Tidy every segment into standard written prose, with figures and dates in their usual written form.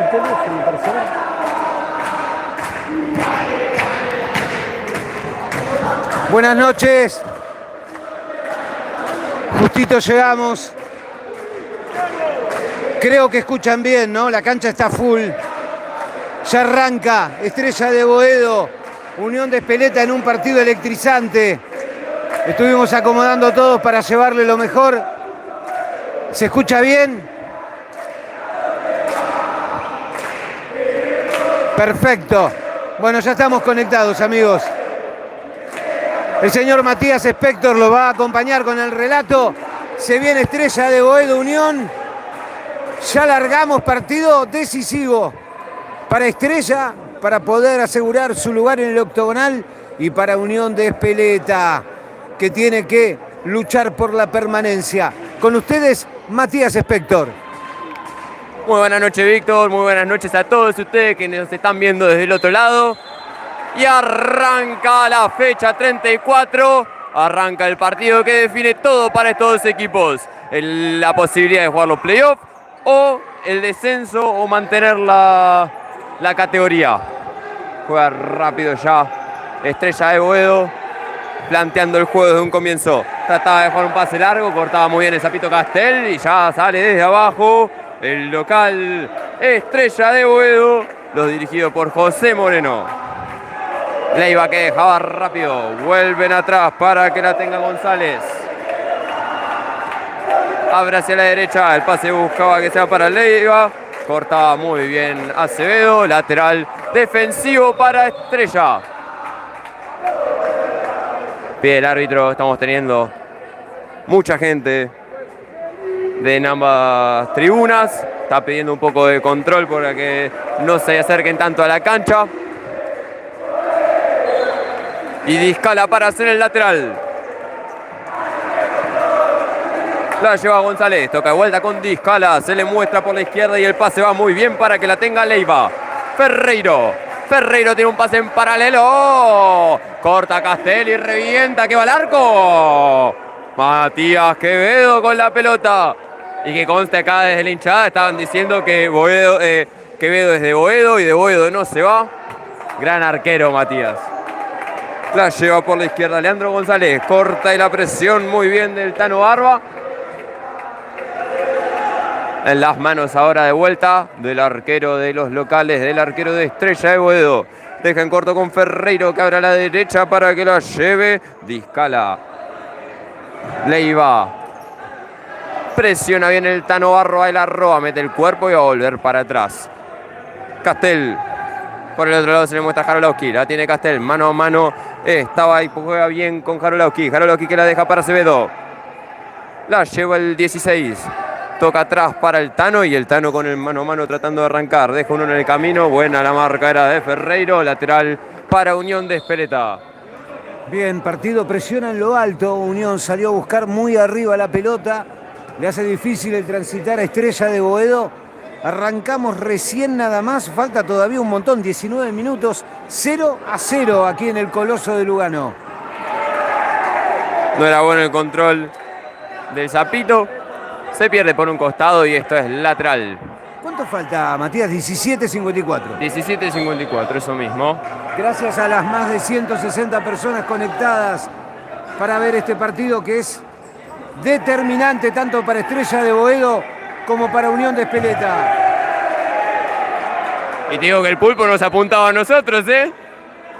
el teléfono, personal. Buenas noches. Justito llegamos. Creo que escuchan bien, ¿no? La cancha está full. Ya arranca Estrella de Boedo, Unión de Espeleta en un partido electrizante. Estuvimos acomodando todos para llevarle lo mejor. ¿Se escucha bien? Perfecto. Bueno, ya estamos conectados, amigos. El señor Matías Spector lo va a acompañar con el relato. Se viene Estrella de Boedo Unión. Ya largamos, partido decisivo para Estrella, para poder asegurar su lugar en el octogonal, y para Unión de Espeleta, que tiene que luchar por la permanencia. Con ustedes, Matías Spector. Muy buenas noches, Víctor. Muy buenas noches a todos ustedes que nos están viendo desde el otro lado. Y arranca la fecha 34. Arranca el partido que define todo para estos dos equipos. La posibilidad de jugar los playoffs o el descenso o mantener la categoría. Juega rápido ya Estrella de Boedo, planteando el juego desde un comienzo. Trataba de jugar un pase largo, cortaba muy bien el Zapito Castel y ya sale desde abajo el local Estrella de Boedo, los dirigidos por José Moreno. Leiva que dejaba rápido, vuelven atrás para que la tenga González. Abre hacia la derecha, el pase buscaba que sea para Leiva. Cortaba muy bien Acevedo, lateral defensivo para Estrella. Pide el árbitro, estamos teniendo mucha gente en ambas tribunas. Está pidiendo un poco de control para que no se acerquen tanto a la cancha. Y Discala para hacer el lateral. La lleva González, toca de vuelta con Discala, se le muestra por la izquierda y el pase va muy bien para que la tenga Leiva. Ferreiro tiene un pase en paralelo. Corta Castel y revienta, que va al arco. Matías Quevedo con la pelota. Y que conste acá desde la hinchada, estaban diciendo que Quevedo es de Boedo y de Boedo no se va. Gran arquero Matías. La lleva por la izquierda Leandro González. Corta y la presión muy bien del Tano Barba. En las manos ahora de vuelta del arquero de los locales, del arquero de Estrella de Boedo. Deja en corto con Ferreiro, que abre a la derecha para que la lleve Discala. Leiva. Presiona bien el Tano Barba, el arroba, mete el cuerpo y va a volver para atrás. Castel. Por el otro lado se le muestra a Jarolowski. La tiene Castel, mano a mano. Estaba ahí, juega bien con Jarolowski. Jarolowski que la deja para Acevedo. La lleva el 16. Toca atrás para el Tano y el Tano con el mano a mano tratando de arrancar. Deja uno en el camino. Buena la marca era de Ferreiro. Lateral para Unión de Espeleta. Bien, partido presiona en lo alto. Unión salió a buscar muy arriba la pelota. Le hace difícil el transitar a Estrella de Boedo. Arrancamos recién nada más. Falta todavía un montón. 19 minutos. 0-0 aquí en el Coloso de Lugano. No era bueno el control del Zapito. Se pierde por un costado y esto es lateral. ¿Cuánto falta, Matías? 17:54. 17:54, eso mismo. Gracias a las más de 160 personas conectadas para ver este partido que es determinante tanto para Estrella de Boedo como para Unión de Espeleta. Y te digo que el Pulpo nos apuntaba a nosotros, ¿eh?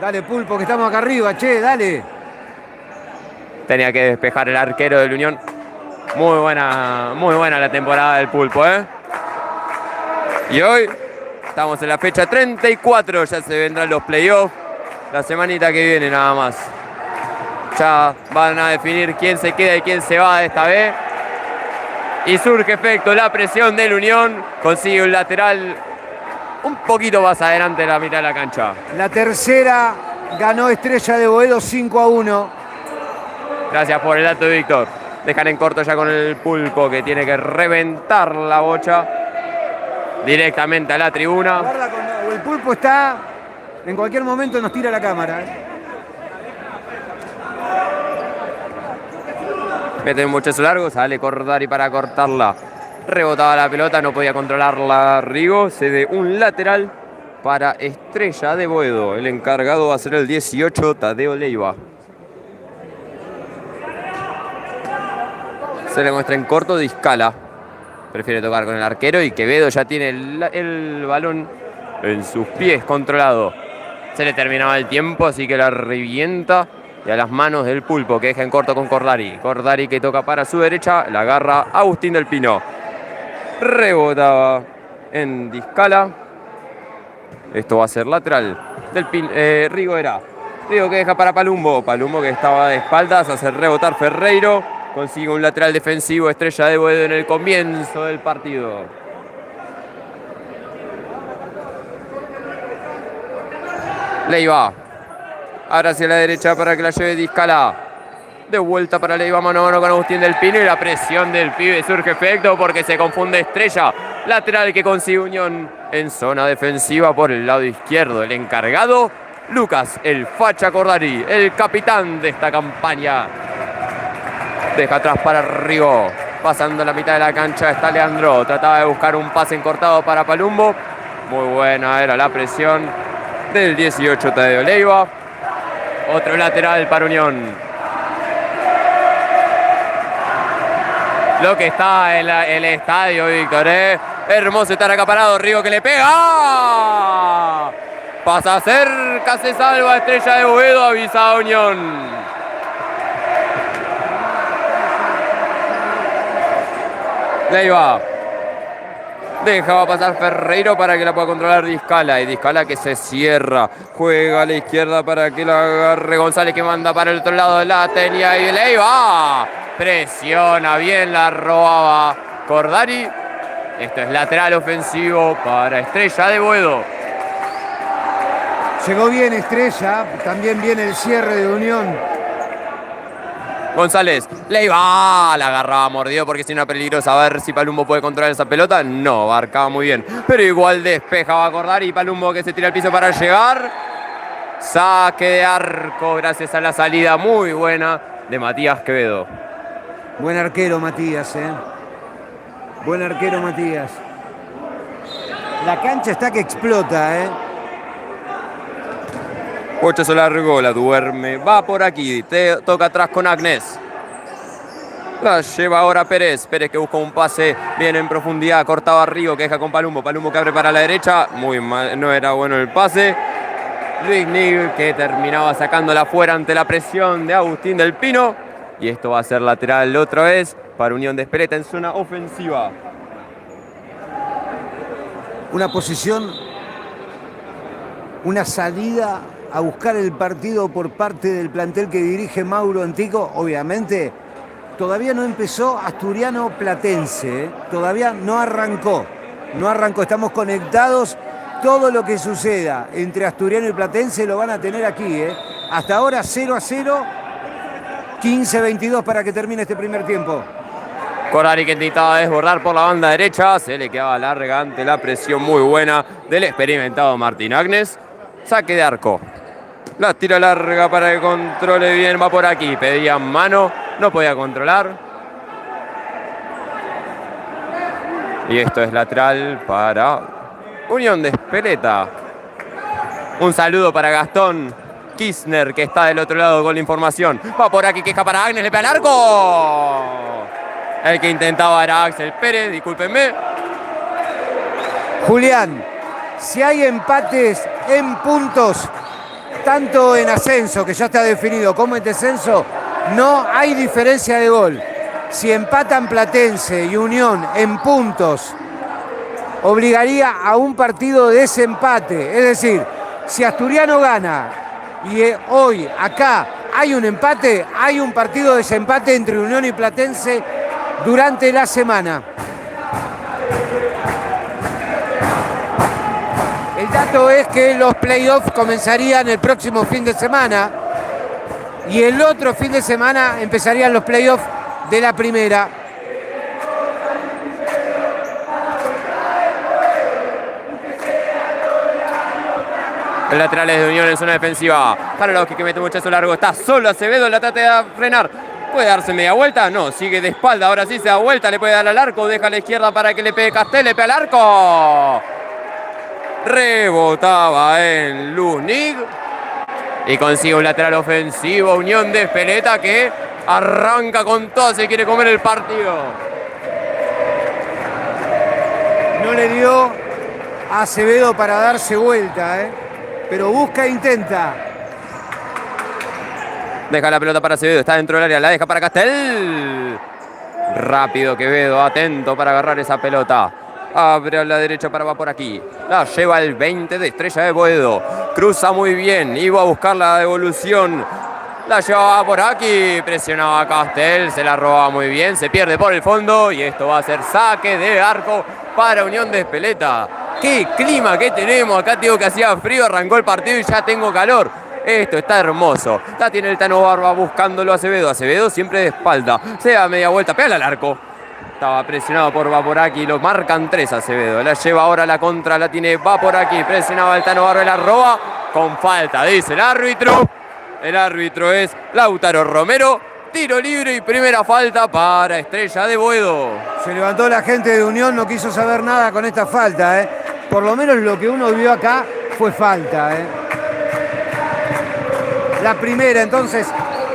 Dale, Pulpo, que estamos acá arriba, che, dale. Tenía que despejar el arquero de la Unión. Muy buena la temporada del Pulpo, ¿eh? Y hoy estamos en la fecha 34, ya se vendrán los playoffs. La semanita que viene nada más. Ya van a definir quién se queda y quién se va esta vez. Y surge efecto la presión de la Unión. Consigue un lateral un poquito más adelante de la mitad de la cancha. La tercera ganó Estrella de Boedo 5-1. Gracias por el dato, Víctor. Dejan en corto ya con el Pulpo, que tiene que reventar la bocha directamente a la tribuna. Guarda, cuando el Pulpo está, en cualquier momento nos tira la cámara. Mete un muchacho largo, sale Cordari para cortarla. Rebotaba la pelota, no podía controlarla Rigo. Cede un lateral para Estrella de Boedo. El encargado va a ser el 18, Tadeo Leiva. Se le muestra en corto Discala. Prefiere tocar con el arquero y Quevedo ya tiene el balón en sus pies controlado. Se le terminaba el tiempo, así que la revienta. Y a las manos del Pulpo, que deja en corto con Cordari. Cordari que toca para su derecha, la agarra Agustín del Pino. Rebotaba en Discala. Esto va a ser lateral del Rigo era. Rigo que deja para Palumbo. Palumbo que estaba de espaldas, hace rebotar Ferreiro. Consigue un lateral defensivo, Estrella de Boedo en el comienzo del partido. Leiva. Ahora hacia la derecha para que la lleve Discala. De vuelta para Leiva, mano a mano con Agustín del Pino. Y la presión del pibe surge efecto porque se confunde Estrella. Lateral que consigue Unión en zona defensiva por el lado izquierdo. El encargado, Lucas, el facha Cordari, el capitán de esta campaña. Deja atrás para Rigo. Pasando la mitad de la cancha está Leandro. Trataba de buscar un pase encortado para Palumbo. Muy buena era la presión del 18 Tadeo Leiva. Otro lateral para Unión. Lo que está en el estadio, Víctor, hermoso estar acaparado. Rigo que le pega. Pasa cerca, se salva Estrella de Boedo, avisa a Unión. Leiva. Dejaba pasar Ferreiro para que la pueda controlar Discala. Y Discala que se cierra. Juega a la izquierda para que la agarre González, que manda para el otro lado. La tenía y Leiva. Presiona bien, la robaba Cordari. Esto es lateral ofensivo para Estrella de Boedo. Llegó bien Estrella. También viene el cierre de Unión. González, Leiva, la agarraba mordido porque es una peligrosa. A ver si Palumbo puede controlar esa pelota. No, abarcaba muy bien. Pero igual despejaba a Cordari. Palumbo que se tira al piso para llegar. Saque de arco gracias a la salida muy buena de Matías Quevedo. Buen arquero Matías, Buen arquero Matías. La cancha está que explota, Pochazo largo, la duerme, va por aquí, toca atrás con Agnes. La lleva ahora Pérez, Pérez que busca un pase bien en profundidad, cortaba a Rigo que deja con Palumbo, Palumbo que abre para la derecha, muy mal, no era bueno el pase. Luis Nigel que terminaba sacándola fuera ante la presión de Agustín del Pino. Y esto va a ser lateral otra vez para Unión de Espeleta en zona ofensiva. Una posición, una salida a buscar el partido por parte del plantel que dirige Mauro Antico. Obviamente todavía no empezó Asturiano Platense, todavía no arrancó, estamos conectados. Todo lo que suceda entre Asturiano y Platense lo van a tener aquí, Hasta ahora 0-0, 15-22 para que termine este primer tiempo. Cordari que intentaba desbordar por la banda derecha, se le quedaba larga ante la presión muy buena del experimentado Martín Agnes. Saque de arco. La tira larga para que controle bien, va por aquí. Pedía mano, no podía controlar. Y esto es lateral para Unión de Espeleta. Un saludo para Gastón Kirchner, que está del otro lado con la información. Va por aquí, queja para Agnes, le pega al arco. El que intentaba era Axel Pérez, discúlpenme. Julián, si hay empates en puntos, tanto en ascenso, que ya está definido, como en descenso, no hay diferencia de gol. Si empatan Platense y Unión en puntos, obligaría a un partido de desempate. Es decir, si Asturiano gana y hoy acá hay un empate, hay un partido de desempate entre Unión y Platense durante la semana. El dato es que los playoffs comenzarían el próximo fin de semana y el otro fin de semana empezarían los playoffs de la primera. El lateral es de Unión en zona defensiva. Para los que mete muchacho largo. Está solo Acevedo, la trata de frenar. ¿Puede darse media vuelta? No, sigue de espalda. Ahora sí se da vuelta, le puede dar al arco. Deja a la izquierda para que le pegue Castel. Le pega al arco. Rebotaba en Luznig. Y consigue un lateral ofensivo. Unión de Espeleta que arranca con todo. Se quiere comer el partido. No le dio a Acevedo para darse vuelta, pero busca e intenta. Deja la pelota para Acevedo, está dentro del área, la deja para Castel. Rápido Quevedo, atento para agarrar esa pelota. Abre a la derecha para va por aquí. La lleva el 20 de Estrella de Boedo. Cruza muy bien, iba a buscar la devolución. La llevaba por aquí, presionaba a Castel, se la robaba muy bien, se pierde por el fondo y esto va a ser saque de arco para Unión de Espeleta. ¡Qué clima que tenemos! Acá tengo que hacía frío, arrancó el partido y ya tengo calor. Esto está hermoso. La tiene el Tano Barba buscándolo a Acevedo. Acevedo siempre de espalda. Se da media vuelta, pega al arco. Estaba presionado por Vaporaki, lo marcan 3 Acevedo. La lleva ahora la contra, la tiene Vaporaki. Presionaba el Tano Barba, la roba con falta, dice el árbitro. El árbitro es Lautaro Romero. Tiro libre y primera falta para Estrella de Boedo. Se levantó la gente de Unión, no quiso saber nada con esta falta, Por lo menos lo que uno vio acá fue falta, La primera entonces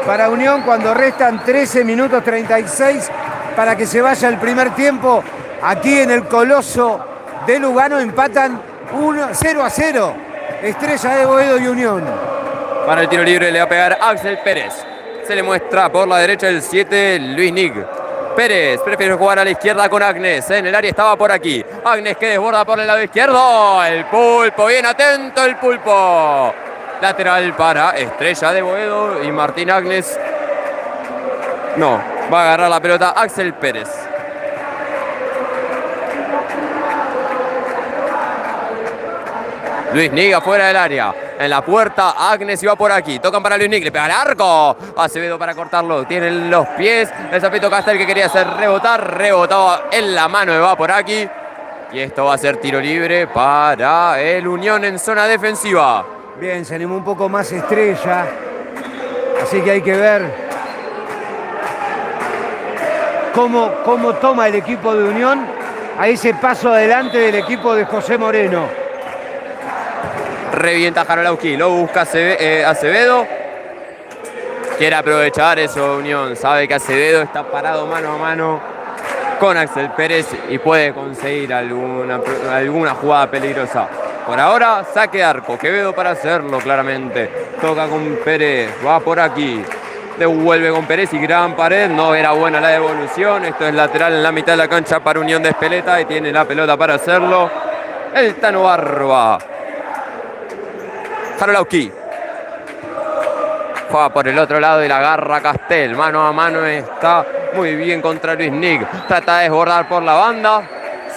para Unión cuando restan 13 minutos 36 para que se vaya el primer tiempo. Aquí en el Coloso de Lugano empatan 0-0. Estrella de Boedo y Unión. Para el tiro libre le va a pegar Axel Pérez. Se le muestra por la derecha el 7, Luznig. Pérez prefiere jugar a la izquierda con Agnes. En el área estaba por aquí. Agnes que desborda por el lado izquierdo. El Pulpo, bien atento el Pulpo. Lateral para Estrella de Boedo y Martín Agnes. No, va a agarrar la pelota Axel Pérez. Luznig afuera del área. En la puerta, Agnes iba por aquí. Tocan para Luznig, le pega al arco. Acevedo para cortarlo. Tienen los pies. El Zapito Castel que quería hacer rebotar. Rebotaba en la mano de va por aquí. Y esto va a ser tiro libre para el Unión en zona defensiva. Bien, se animó un poco más Estrella. Así que hay que ver cómo toma el equipo de Unión a ese paso adelante del equipo de José Moreno. Revienta Jarolowski, lo busca Acevedo. Quiere aprovechar eso Unión. Sabe que Acevedo está parado mano a mano con Axel Pérez y puede conseguir alguna jugada peligrosa. Por ahora, saque de arco. Quevedo para hacerlo claramente. Toca con Pérez, va por aquí. Devuelve con Pérez y gran pared. No era buena la devolución. Esto es lateral en la mitad de la cancha para Unión de Espeleta y tiene la pelota para hacerlo el Tano Barba. Jarolowski juega por el otro lado y la agarra Castel. Mano a mano está muy bien contra Luznig. Trata de desbordar por la banda.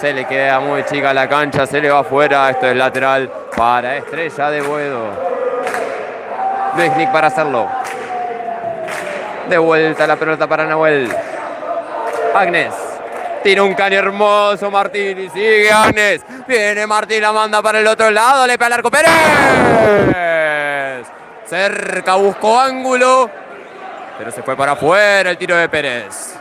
Se le queda muy chica la cancha, se le va afuera. Esto es lateral para Estrella de Boedo. Luznig para hacerlo. De vuelta la pelota para Nahuel. Agnes. Tira un caño hermoso Martín y sigue Agnes. Viene Martín, la manda para el otro lado. Le pega al arco Pérez. Cerca, buscó ángulo. Pero se fue para afuera el tiro de Pérez.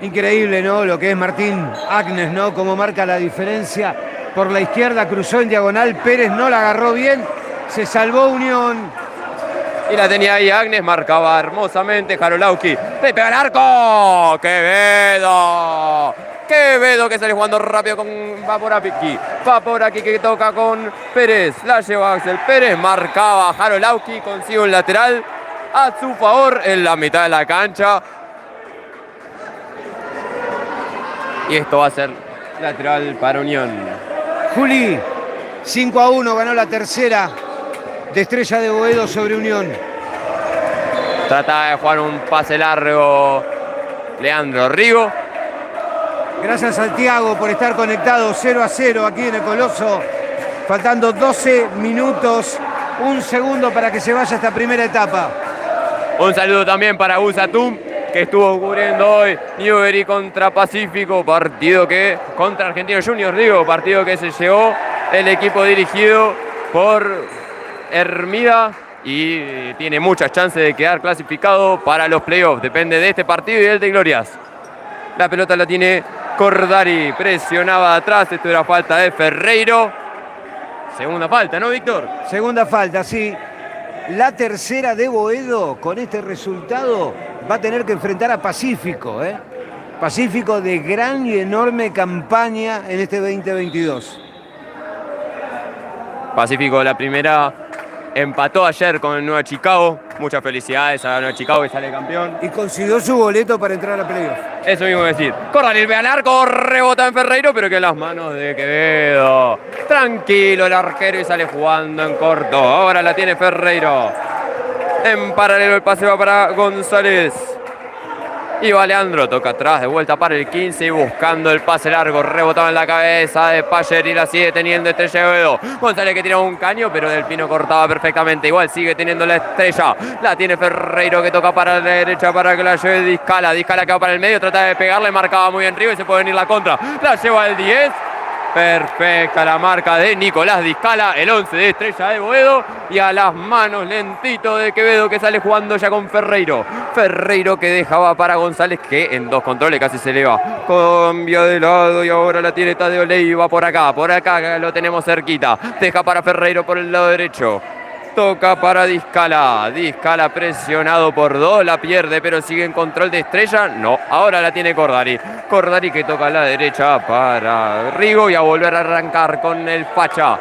Increíble, ¿no? Lo que es Martín Agnes, ¿no? Cómo marca la diferencia. Por la izquierda cruzó en diagonal. Pérez no la agarró bien. Se salvó Unión. Y la tenía ahí Agnes, marcaba hermosamente Jarolowski. Le pega al arco. ¡Quevedo! Quevedo que sale jugando rápido con Vaporaki. Vaporaki que toca con Pérez. La lleva Axel Pérez. Marcaba Jarolowski. Consigue un lateral a su favor en la mitad de la cancha. Y esto va a ser lateral para Unión. Juli, 5-1 ganó la tercera de Estrella de Boedo sobre Unión. Trata de jugar un pase largo Leandro Rigo. Gracias Santiago por estar conectado 0-0 aquí en el Coloso. Faltando 12 minutos, un segundo para que se vaya esta primera etapa. Un saludo también para Usatum, que estuvo cubriendo hoy Newbery contra Pacífico, partido que contra Argentinos Juniors, partido que se llevó el equipo dirigido por Hermida y tiene muchas chances de quedar clasificado para los playoffs. Depende de este partido y del de Glorias. La pelota la tiene Cordari, presionaba atrás, esto era falta de Ferreiro. Segunda falta, ¿no, Víctor? Segunda falta, sí. La tercera de Boedo, con este resultado, va a tener que enfrentar a Pacífico, ¿eh? Pacífico de gran y enorme campaña en este 2022. Pacífico, la primera, empató ayer con el Nueva Chicago. Muchas felicidades a Nueva Chicago que sale campeón. Y consiguió su boleto para entrar a playoff. Eso mismo decir. Cordari ve al arco, rebota en Ferreiro, pero que en las manos de Quevedo. Tranquilo el arquero y sale jugando en corto. Ahora la tiene Ferreiro. En paralelo el pase va para González. Y va Leandro, toca atrás, de vuelta para el 15 y buscando el pase largo, rebotado en la cabeza de Payer y la sigue teniendo Estrella de Boedo. González que tira un caño, pero Del Pino cortaba perfectamente, igual sigue teniendo la Estrella. La tiene Ferreiro que toca para la derecha para que la lleve Discala. Discala que va para el medio, trata de pegarle, marcaba muy bien Rigo y se puede venir la contra. La lleva el 10. Perfecta la marca de Nicolás Discala, el 11 de Estrella de Boedo, y a las manos lentito de Quevedo que sale jugando ya con Ferreiro. Ferreiro que dejaba para González que en dos controles casi se le va. Cambia de lado y ahora la tiene Tadeo Leiva por acá lo tenemos cerquita. Deja para Ferreiro por el lado derecho. Toca para Discala. Discala presionado por dos. La pierde, pero sigue en control de Estrella. No, ahora la tiene Cordari. Cordari que toca a la derecha para Rigo y a volver a arrancar con el facha.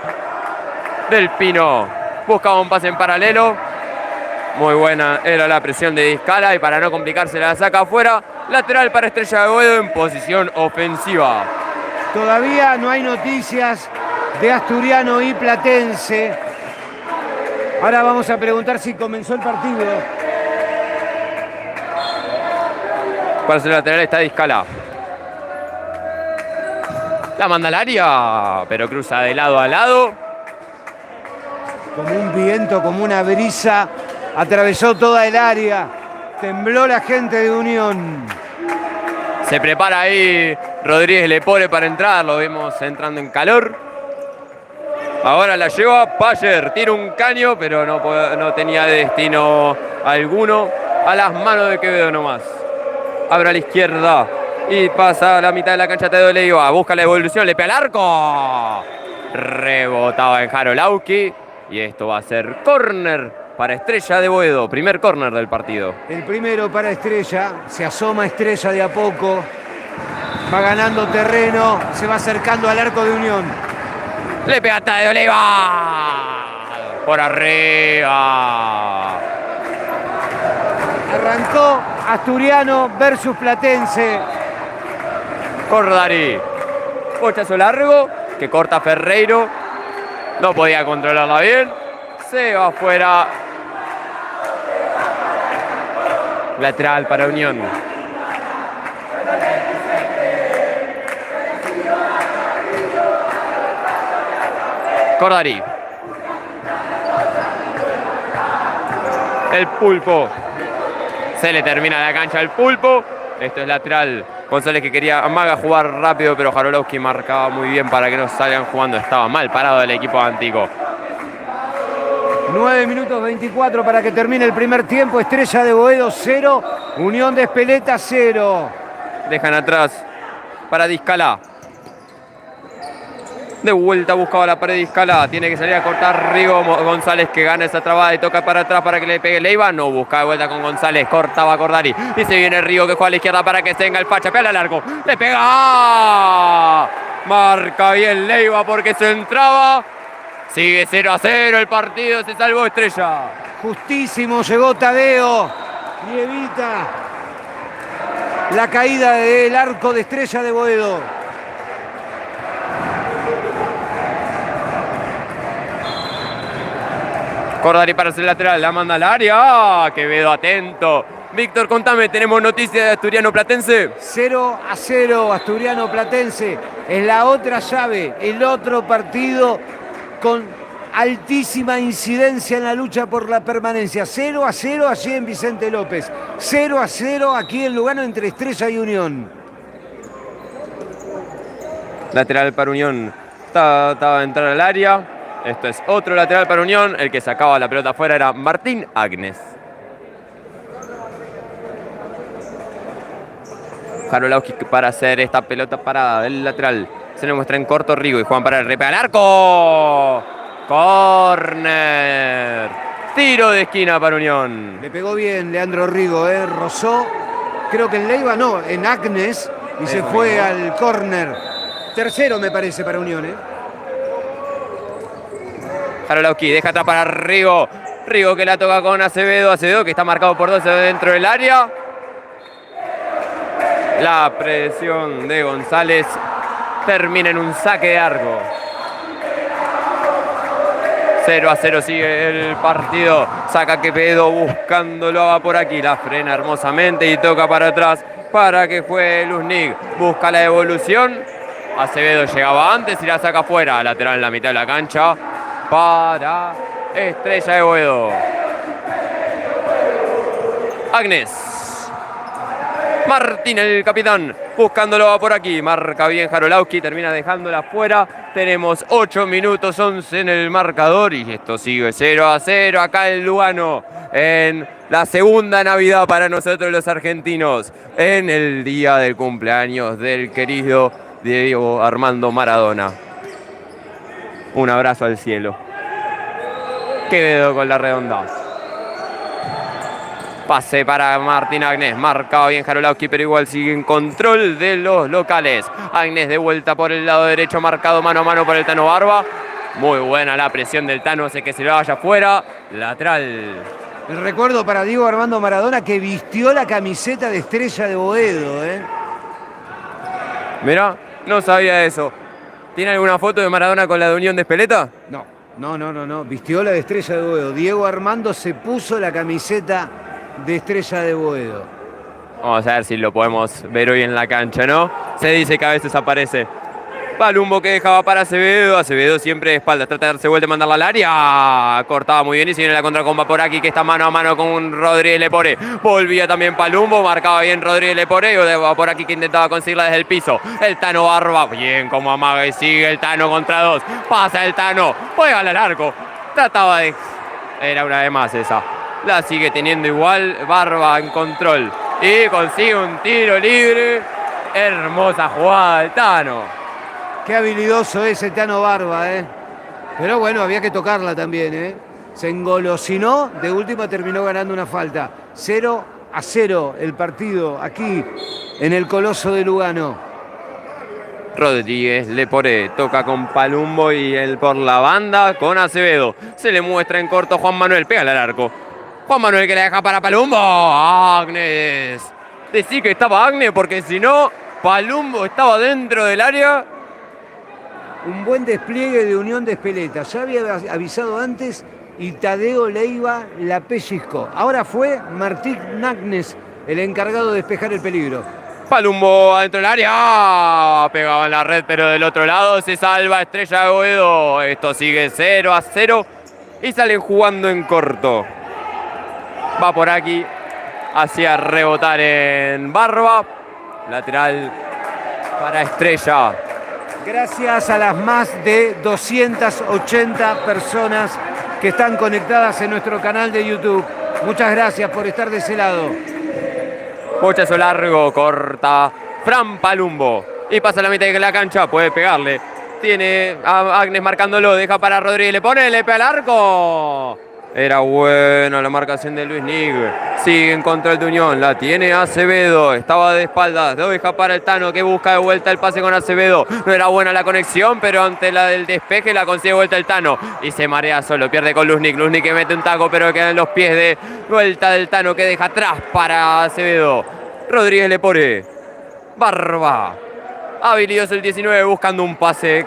Del Pino. Buscaba un pase en paralelo. Muy buena era la presión de Discala y para no complicarse la saca afuera. Lateral para Estrella de Boedo en posición ofensiva. Todavía no hay noticias de Asturiano y Platense. Ahora vamos a preguntar si comenzó el partido. Para ser lateral está Discala. La manda al área, pero cruza de lado a lado. Como un viento, como una brisa, atravesó toda el área. Tembló la gente de Unión. Se prepara ahí Rodríguez Lepore para entrar. Lo vemos entrando en calor. Ahora la lleva Payer, tira un caño, pero no tenía destino alguno. A las manos de Quevedo nomás. Abre a la izquierda y pasa a la mitad de la cancha Tadeo Leiva. Busca la evolución, le pega al arco. Rebotaba en Jarolauski. Y esto va a ser córner para Estrella de Boedo. Primer córner del partido. El primero para Estrella. Se asoma Estrella de a poco. Va ganando terreno. Se va acercando al arco de Unión. Le pega Tadeo Leiva. Por arriba. Arrancó Asturiano versus Platense. Cordari. Pochazo largo que corta Ferreiro. No podía controlarla bien. Se va afuera. Lateral para Unión. Cordari. El Pulpo. Se le termina la cancha al Pulpo. Esto es lateral. González que quería amaga jugar rápido, pero Jarolowski marcaba muy bien para que no salgan jugando. Estaba mal parado el equipo antico. 9 minutos 24 para que termine el primer tiempo. Estrella de Boedo 0, Unión de Espeleta 0. Dejan atrás para Discala. De vuelta buscaba la pared Discala. Tiene que salir a cortar Rigo González que gana esa trabada y toca para atrás para que le pegue Leiva. No busca de vuelta con González. Cortaba Cordari. Y se viene Rigo que juega a la izquierda para que tenga el facha. Pega largo. Le pega. Marca bien Leiva porque se entraba. Sigue 0-0 el partido. Se salvó Estrella. Justísimo llegó Tadeo. Y evita la caída del arco de Estrella de Boedo. Cordari para ser lateral, la manda al área. Quevedo atento. Víctor, contame, ¿tenemos noticias de Asturiano Platense? 0-0 Asturiano Platense. Es la otra llave, el otro partido con altísima incidencia en la lucha por la permanencia. 0-0 allí en Vicente López. 0-0 aquí en Lugano entre Estrella y Unión. Lateral para Unión. Estaba a entrar al área. Esto es otro lateral para Unión. El que sacaba la pelota afuera era Martín Agnes. Jarolowski para hacer esta pelota parada del lateral. Se le muestra en corto Rigo y Juan para el repega al arco. Corner. Tiro de esquina para Unión. Le pegó bien Leandro Rigo, rozó, creo que en Leiva no, en Agnes, y se fue al córner. Tercero me parece para Unión, Jarolowski deja atrás para Rigo. Rigo que la toca con Acevedo. Acevedo que está marcado por 12 dentro del área. La presión de González termina en un saque de arco. 0-0 sigue el partido. Saca Quevedo buscándolo, va por aquí. La frena hermosamente y toca para atrás para que juegue Luznik. Busca la devolución. Acevedo llegaba antes y la saca afuera. Lateral en la mitad de la cancha para Estrella de Boedo. Agnes. Martín, el capitán, buscándolo va por aquí. Marca bien Jarolowski, termina dejándola fuera. Tenemos 8 minutos 11 en el marcador y esto sigue 0-0 acá en Lugano. En la segunda Navidad para nosotros los argentinos. En el día del cumpleaños del querido Diego Armando Maradona. Un abrazo al cielo. Quevedo con la redonda. Pase para Martín Agnes, marcaba bien Jarolowski, pero igual sigue en control de los locales. Agnes de vuelta por el lado derecho, marcado mano a mano por el Tano Barba. Muy buena la presión del Tano, hace que se lo vaya afuera. Lateral. El recuerdo para Diego Armando Maradona, que vistió la camiseta de Estrella de Boedo. Mirá, no sabía eso. ¿Tiene alguna foto de Maradona con la de Unión de Espeleta? No. Vistió la de Estrella de Boedo. Diego Armando se puso la camiseta de Estrella de Boedo. Vamos a ver si lo podemos ver hoy en la cancha, ¿no? Se dice que a veces aparece. Palumbo que dejaba para Acevedo. Acevedo siempre de espaldas, trata de darse vuelta y mandarla al área. Cortaba muy bien y se viene la contracomba por aquí, que está mano a mano con Rodríguez Lepore. Volvía también Palumbo, marcaba bien Rodríguez Lepore. Y por aquí que intentaba conseguirla desde el piso. El Tano Barba, bien como amaga y sigue el Tano contra dos. Pasa el Tano, juega al arco. Trataba de... Era una de más esa. La sigue teniendo igual Barba en control. Y consigue un tiro libre. Hermosa jugada del Tano. Qué habilidoso es el Tano Barba, Pero bueno, había que tocarla también, Se engolosinó, de última terminó ganando una falta. 0-0 el partido aquí en el Coloso de Lugano. Rodríguez Lepore toca con Palumbo y él por la banda con Acevedo. Se le muestra en corto Juan Manuel, pégale al arco. Juan Manuel que le deja para Palumbo. Agnes. Decí que estaba Agnes porque si no, Palumbo estaba dentro del área. Un buen despliegue de Unión de Espeleta. Ya había avisado antes y Tadeo Leiva la pellizcó. Ahora fue Martín Agnes el encargado de despejar el peligro. Palumbo adentro del área. Pegaba en la red, pero del otro lado se salva Estrella de Boedo. Esto sigue 0-0 y salen jugando en corto. Va por aquí hacia rebotar en Barba. Lateral para Estrella. Gracias a las más de 280 personas que están conectadas en nuestro canal de YouTube. Muchas gracias por estar de ese lado. Bochazo largo, corta Fran Palumbo. Y pasa a la mitad de la cancha, puede pegarle. Tiene a Agnes marcándolo, deja para Rodríguez, le pone, le pega al arco. Era buena la marcación de Luznik. Sigue en control de Unión. La tiene Acevedo. Estaba de espaldas. Lo deja para el Tano que busca de vuelta el pase con Acevedo. No era buena la conexión, pero ante la del despeje la consigue vuelta el Tano. Y se marea solo. Pierde con Luznik. Luznik que mete un taco, pero queda en los pies de vuelta del Tano que deja atrás para Acevedo. Rodríguez Lepore. Barba. Habilidoso el 19 buscando un pase.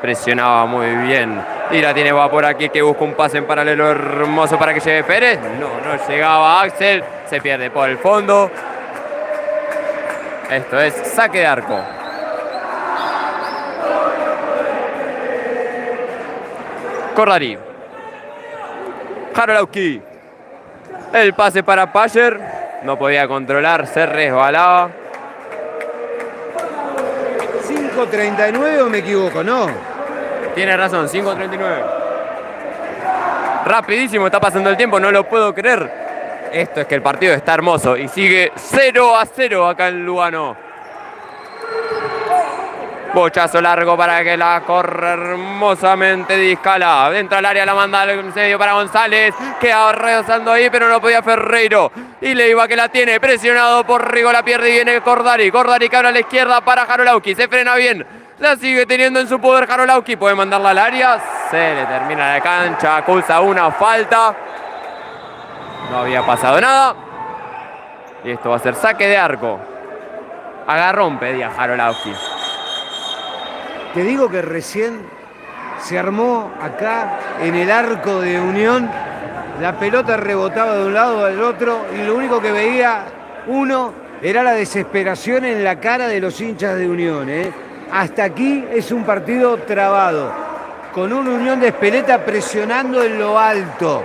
Presionaba muy bien. Y la tiene, va por aquí, que busca un pase en paralelo hermoso para que llegue Pérez. No llegaba Axel. Se pierde por el fondo. Esto es saque de arco. Corrari. Jarolowski. El pase para Payer. No podía controlar, se resbalaba. 5:39 o me equivoco, no. Tiene razón, 5:39. Rapidísimo está pasando el tiempo, no lo puedo creer. Esto es que el partido está hermoso y sigue 0-0 acá en Lugano. Bochazo largo para que la corra hermosamente Discala. Dentro del área la manda al medio para González. Queda rezando ahí, pero no podía Ferreiro. Y Leiva que la tiene, presionado por Rigo, la pierde y viene Cordari. Cordari que abre a la izquierda para Jarolauski. Se frena bien. La sigue teniendo en su poder Jarolauski. Puede mandarla al área. Se le termina la cancha. Acusa una falta. No había pasado nada. Y esto va a ser saque de arco. Agarrón pedía Jarolauski. Te digo que recién se armó acá en el arco de Unión. La pelota rebotaba de un lado al otro y lo único que veía uno era la desesperación en la cara de los hinchas de Unión. Hasta aquí es un partido trabado, con una Unión de Espeleta presionando en lo alto,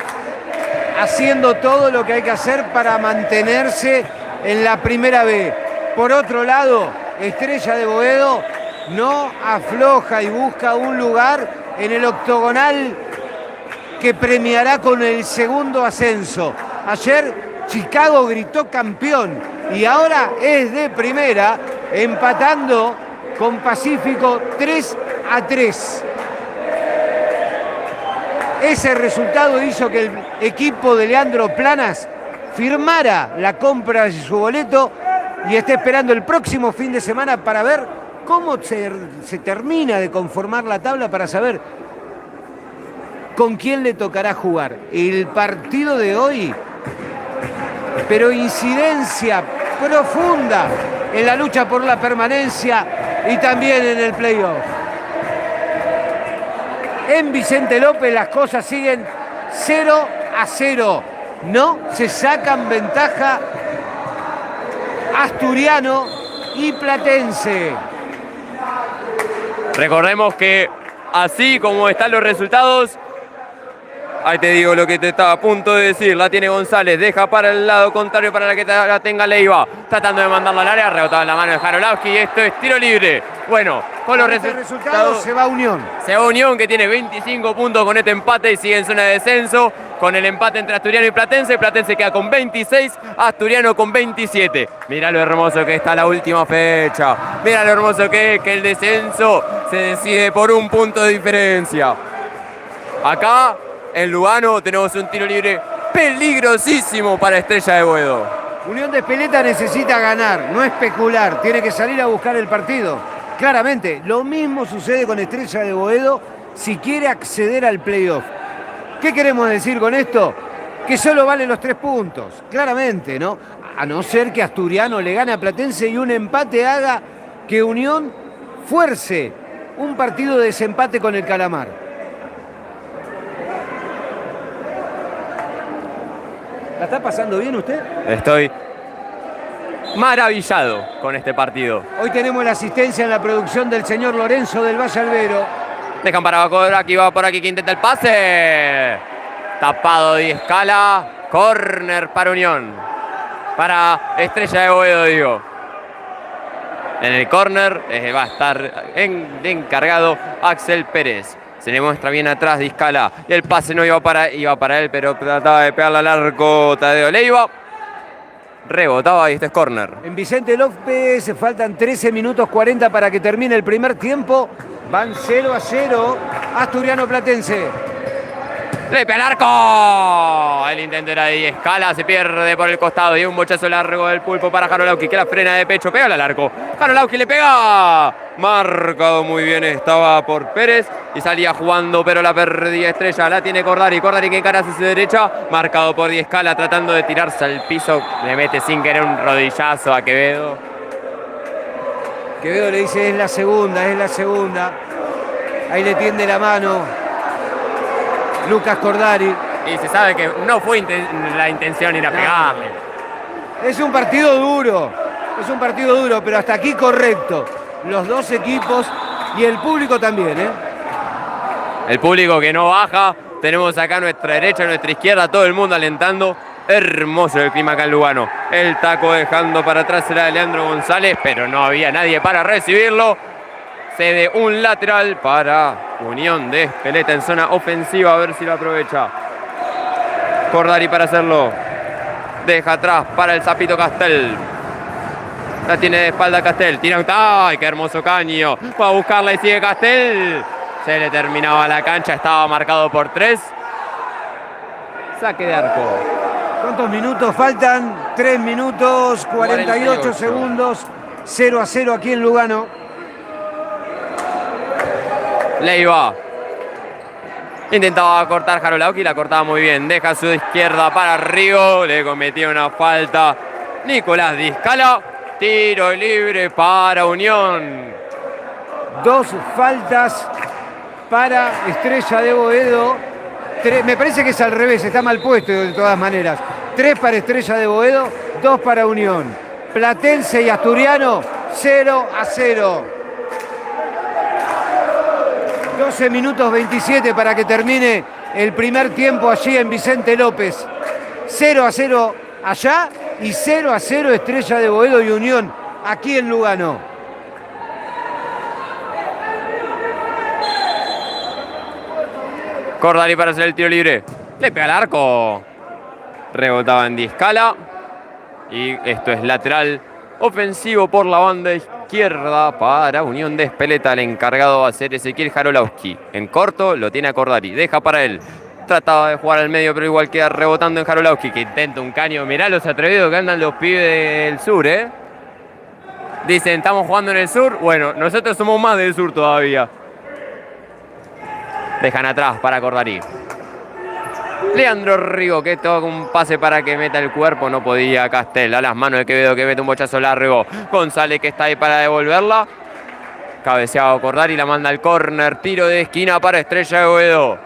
haciendo todo lo que hay que hacer para mantenerse en la primera B. Por otro lado, Estrella de Boedo no afloja y busca un lugar en el octogonal que premiará con el segundo ascenso. Ayer Chicago gritó campeón y ahora es de primera, empatando con Pacífico 3-3. Ese resultado hizo que el equipo de Leandro Planas firmara la compra de su boleto y esté esperando el próximo fin de semana para ver cómo se termina de conformar la tabla, para saber con quién le tocará jugar. El partido de hoy, pero incidencia profunda en la lucha por la permanencia y también en el playoff. En Vicente López las cosas siguen 0-0. No se sacan ventaja Asturiano y Platense. Recordemos que así como están los resultados, ahí te digo lo que te estaba a punto de decir. La tiene González, deja para el lado contrario para que la tenga Leiva. Tratando de mandarla al área, rebotaba en la mano de Jarolauski y esto es tiro libre. Bueno, con los resultados se va Unión. Se va Unión, que tiene 25 puntos con este empate y sigue en zona de descenso. Con el empate entre Asturiano y Platense, Platense queda con 26, Asturiano con 27. Mirá lo hermoso que está la última fecha. Mirá lo hermoso que es que el descenso se decide por un punto de diferencia. Acá en Lugano tenemos un tiro libre peligrosísimo para Estrella de Boedo. Unión de Espeleta necesita ganar, no especular, tiene que salir a buscar el partido. Claramente, lo mismo sucede con Estrella de Boedo si quiere acceder al playoff. ¿Qué queremos decir con esto? Que solo valen los 3 puntos, claramente, ¿no? A no ser que Asturiano le gane a Platense y un empate haga que Unión fuerce un partido de desempate con el Calamar. ¿La está pasando bien usted? Estoy maravillado con este partido. Hoy tenemos la asistencia en la producción del señor Lorenzo del Valle Albero. Dejan para aquí, va por aquí que intenta el pase. Tapado de Escala. Córner para Unión. Para Estrella de Boedo, digo. En el córner va a estar encargado Axel Pérez. Se le muestra bien atrás de Discala. Y el pase no iba para él, pero trataba de pegarle al arco Tadeo Leiva. Rebotaba y este es córner. En Vicente López faltan 13 minutos 40 para que termine el primer tiempo. Van 0-0. Asturiano Platense. ¡Le pega al arco! El intento era de Escala, se pierde por el costado y un bochazo largo del pulpo para Jarolauski, que la frena de pecho, pega al arco. Jarolauski le pega. Marcado muy bien estaba por Pérez y salía jugando, pero la perdía Estrella. La tiene Cordari. Cordari que encara hacia su derecha. Marcado por Di Escala, tratando de tirarse al piso. Le mete sin querer un rodillazo a Quevedo. Quevedo le dice, es la segunda. Ahí le tiende la mano Lucas Cordari. Y se sabe que no fue la intención ir a pegarle. Es un partido duro, pero hasta aquí correcto. Los dos equipos y el público también, ¿eh? El público que no baja. Tenemos acá a nuestra derecha, a nuestra izquierda, todo el mundo alentando. Hermoso el clima acá en Lugano. El taco dejando para atrás era de Leandro González, pero no había nadie para recibirlo. Cede un lateral para Unión de Espeleta en zona ofensiva. A ver si lo aprovecha. Cordari para hacerlo. Deja atrás para el Zapito Castel. La tiene de espalda Castel. Tira un... ¡Ay, qué hermoso caño! Va a buscarla y sigue Castel. Se le terminaba la cancha. Estaba marcado por 3. Saque de arco. ¿Cuántos minutos faltan? 3 minutos, 48 segundos. 0-0 aquí en Lugano. Leiva. Intentaba cortar Jarolauski, la cortaba muy bien. Deja a su izquierda para Rigo. Le cometió una falta Nicolás Discala. Tiro libre para Unión. 2 faltas para Estrella de Boedo. Me parece que es al revés, está mal puesto de todas maneras. 3 para Estrella de Boedo, 2 para Unión. Platense y Asturiano, 0-0. 12 minutos 27 para que termine el primer tiempo allí en Vicente López. 0-0 allá y 0-0 Estrella de Boedo y Unión aquí en Lugano. Cordari para hacer el tiro libre. Le pega al arco. Rebotaba en Discala. Y esto es lateral ofensivo por la banda izquierda para Unión de Espeleta. El encargado va a ser Ezequiel Jarolauski. En corto lo tiene a Cordari. Deja para él. Trataba de jugar al medio, pero igual queda rebotando en Jarolauski, que intenta un caño. Mirá los atrevidos que andan los pibes del sur, ¿eh? Dicen, ¿estamos jugando en el sur? Bueno, nosotros somos más del sur todavía. Dejan atrás para Cordari. Leandro Rigo, que toca un pase para que meta el cuerpo. No podía Castel. A las manos de Quevedo, que mete un bochazo largo. González, que está ahí para devolverla. Cabeceado Cordari, la manda al córner. Tiro de esquina para Estrella de Boedo.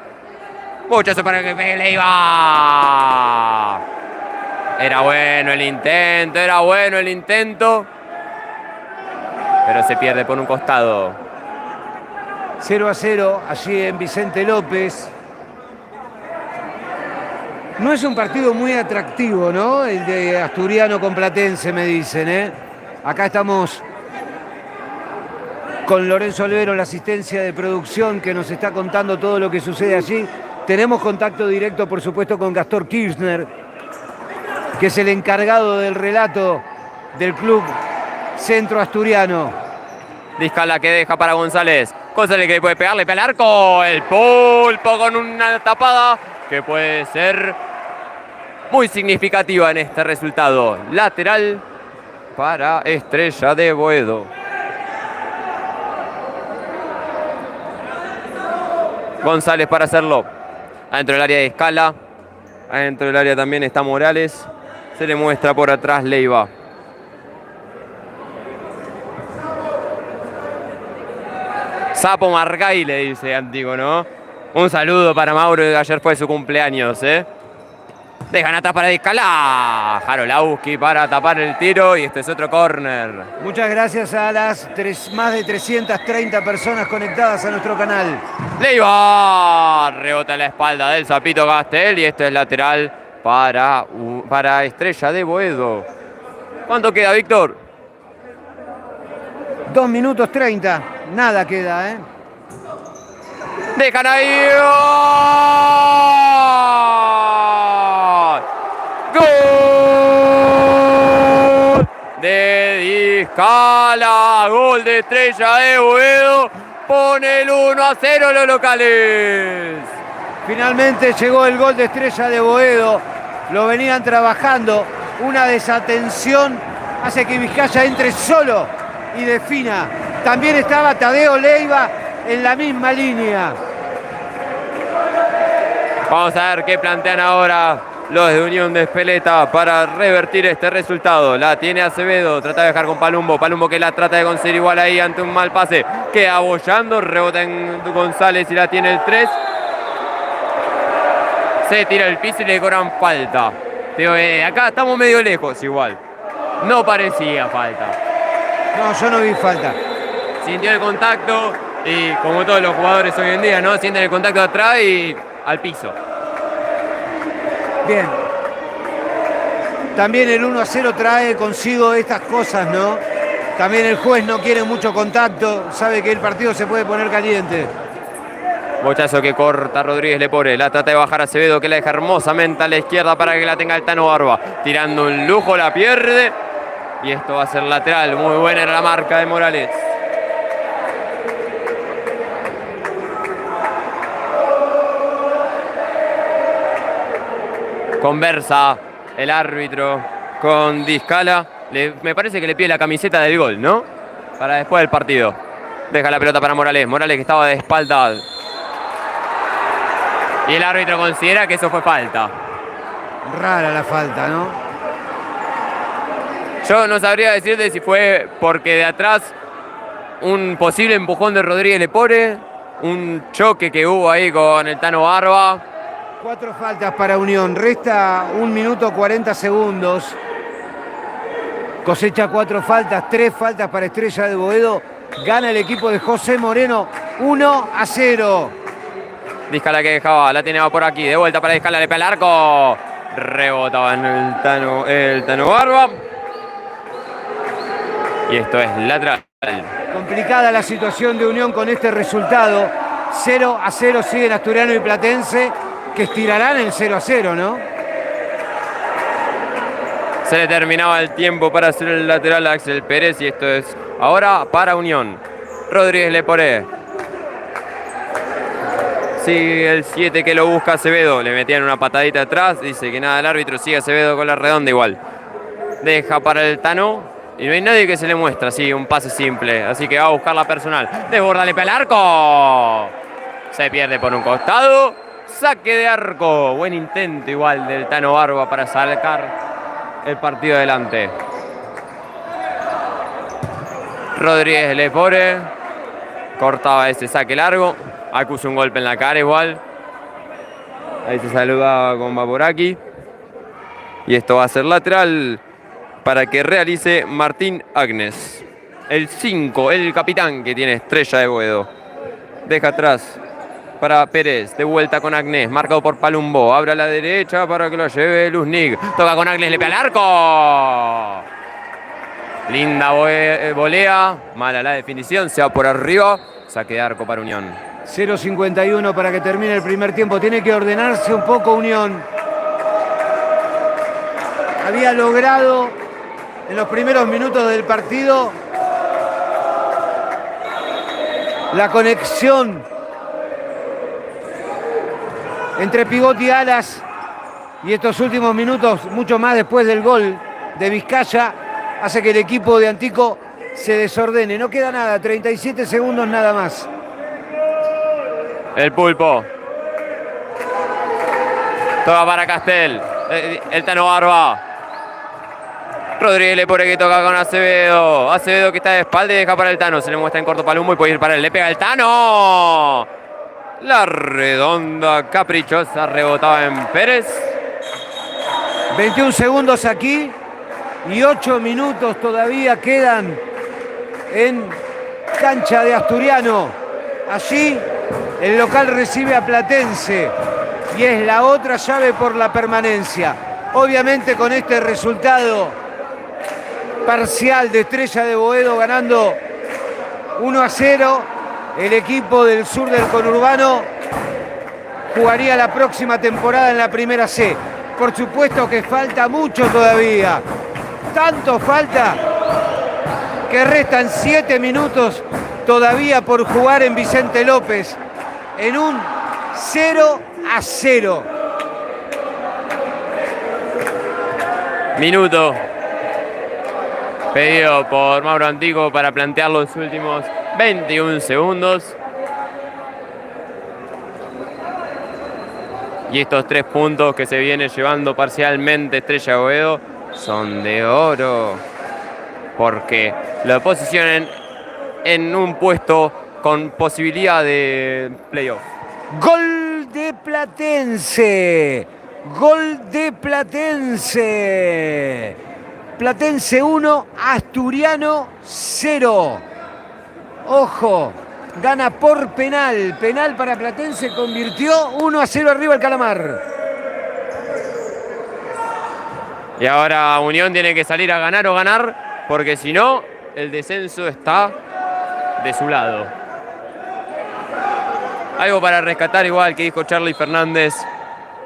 Bochazo para que pegue Leiva. Era bueno el intento. Pero se pierde por un costado. 0-0 allí en Vicente López. No es un partido muy atractivo, ¿no? El de Asturiano con Platense, me dicen, ¿eh? Acá estamos con Lorenzo Olvero, la asistencia de producción, que nos está contando todo lo que sucede allí. Tenemos contacto directo, por supuesto, con Gastón Kirchner, que es el encargado del relato del club Centro Asturiano. Discala que deja para González. González que le puede pegar, le pega al arco. El Pulpo con una tapada que puede ser muy significativa en este resultado. Lateral para Estrella de Boedo. González para hacerlo. Adentro del área de Escala. Adentro del área también está Morales. Se le muestra por atrás Leiva. Sapo Margay, le dice Antígono. Un saludo para Mauro, que ayer fue su cumpleaños, ¿eh? Dejan atrás para Discala. Jarolauski para tapar el tiro y este es otro córner. Muchas gracias a las más de 330 personas conectadas a nuestro canal. Leiva rebota en la espalda del Zapito Castel y esto es lateral para Estrella de Boedo. ¿Cuánto queda, Víctor? 2 minutos 30. Nada queda, ¿eh? Dejan ahí. ¡Gol! De Discala. Gol de Estrella de Boedo. Pone el 1-0 los locales. Finalmente llegó el gol de Estrella de Boedo. Lo venían trabajando. Una desatención hace que Vizcaya entre solo y defina. También estaba Tadeo Leiva en la misma línea. Vamos a ver qué plantean ahora los de Unión de Espeleta para revertir este resultado. La tiene Acevedo, trata de dejar con Palumbo. Palumbo que la trata de conseguir igual ahí ante un mal pase. Queda bollando, rebota en González y la tiene el 3. Se tira el piso y le cobran falta. Pero, acá estamos medio lejos igual. No parecía falta. No, yo no vi falta. Sintió el contacto y como todos los jugadores hoy en día, ¿no? Sienten el contacto atrás y al piso. Bien. También el 1-0 trae consigo estas cosas, ¿no? También el juez no quiere mucho contacto, sabe que el partido se puede poner caliente. Bochazo que corta Rodríguez Lepore. La trata de bajar a Acevedo, que la deja hermosamente a la izquierda para que la tenga el Tano Barba. Tirando un lujo, la pierde. Y esto va a ser lateral. Muy buena era la marca de Morales. Conversa el árbitro con Di Scala. Me parece que le pide la camiseta del gol, ¿no? Para después del partido. Deja la pelota para Morales. Morales que estaba de espalda. Y el árbitro considera que eso fue falta. Rara la falta, ¿no? Yo no sabría decirte si fue porque de atrás un posible empujón de Rodríguez Lepore, un choque que hubo ahí con el Tano Barba. 4 faltas para Unión. Resta 1 minuto 40 segundos. Cosecha 4 faltas, 3 faltas para Estrella de Boedo. Gana el equipo de José Moreno 1-0. Di Scala que dejaba, la tenía por aquí. De vuelta para Di Scala, le pega el arco. Rebotaba en el Tano Barba. Y esto es lateral. Complicada la situación de Unión con este resultado. 0-0 siguen Asturiano y Platense, que estirarán el 0-0, ¿no? Se le terminaba el tiempo para hacer el lateral a Axel Pérez y esto es ahora para Unión. Rodríguez Lepore. Sigue el 7 que lo busca Acevedo. Le metían una patadita atrás. Dice que nada, el árbitro sigue Acevedo con la redonda igual. Deja para el Tano. Y no hay nadie que se le muestra, sí, un pase simple. Así que va a buscar la personal. Desborda, le pega el arco. Se pierde por un costado. Saque de arco. Buen intento igual del Tano Barba para sacar el partido adelante. Rodríguez Lepore. Cortaba ese saque largo. Acusa un golpe en la cara igual. Ahí se saludaba con Vaporaki. Y esto va a ser lateral para que realice Martín Agnes. El 5, el capitán que tiene Estrella de Boedo. Deja atrás para Pérez. De vuelta con Agnes. Marcado por Palumbo. Abre a la derecha para que lo lleve Luznik. Toca con Agnes, le pega al arco. Linda volea. Mala la definición. Se va por arriba. Saque de arco para Unión. 0-51 para que termine el primer tiempo. Tiene que ordenarse un poco Unión. Había logrado en los primeros minutos del partido la conexión entre pivot y alas, y estos últimos minutos, mucho más después del gol de Vizcaya, hace que el equipo de Antico se desordene. No queda nada, 37 segundos nada más. El Pulpo. Toca para Castel. El Tano Barba. Rodríguez Lepore que toca con Acevedo. Acevedo que está de espalda y deja para el Tano. Se le muestra en corto Palumbo y puede ir para él. Le pega el Tano. La redonda caprichosa rebotaba en Pérez. 21 segundos aquí y 8 minutos todavía quedan en cancha de Asturiano. Allí el local recibe a Platense y es la otra llave por la permanencia. Obviamente con este resultado parcial de Estrella de Boedo ganando 1-0, el equipo del sur del conurbano jugaría la próxima temporada en la primera C. Por supuesto que falta mucho todavía. Tanto falta que restan 7 minutos todavía por jugar en Vicente López en un 0-0. Minuto pedido por Mauro Antico para plantear los últimos 21 segundos. Y estos 3 puntos que se viene llevando parcialmente Estrella de Boedo son de oro, porque lo posicionan en un puesto con posibilidad de playoff. Gol de Platense. Gol de Platense. Platense 1, Asturiano 0. Ojo, gana por penal. Penal para Platense, convirtió 1-0 arriba el Calamar. Y ahora Unión tiene que salir a ganar o ganar, porque si no, el descenso está de su lado. Algo para rescatar igual que dijo Charlie Fernández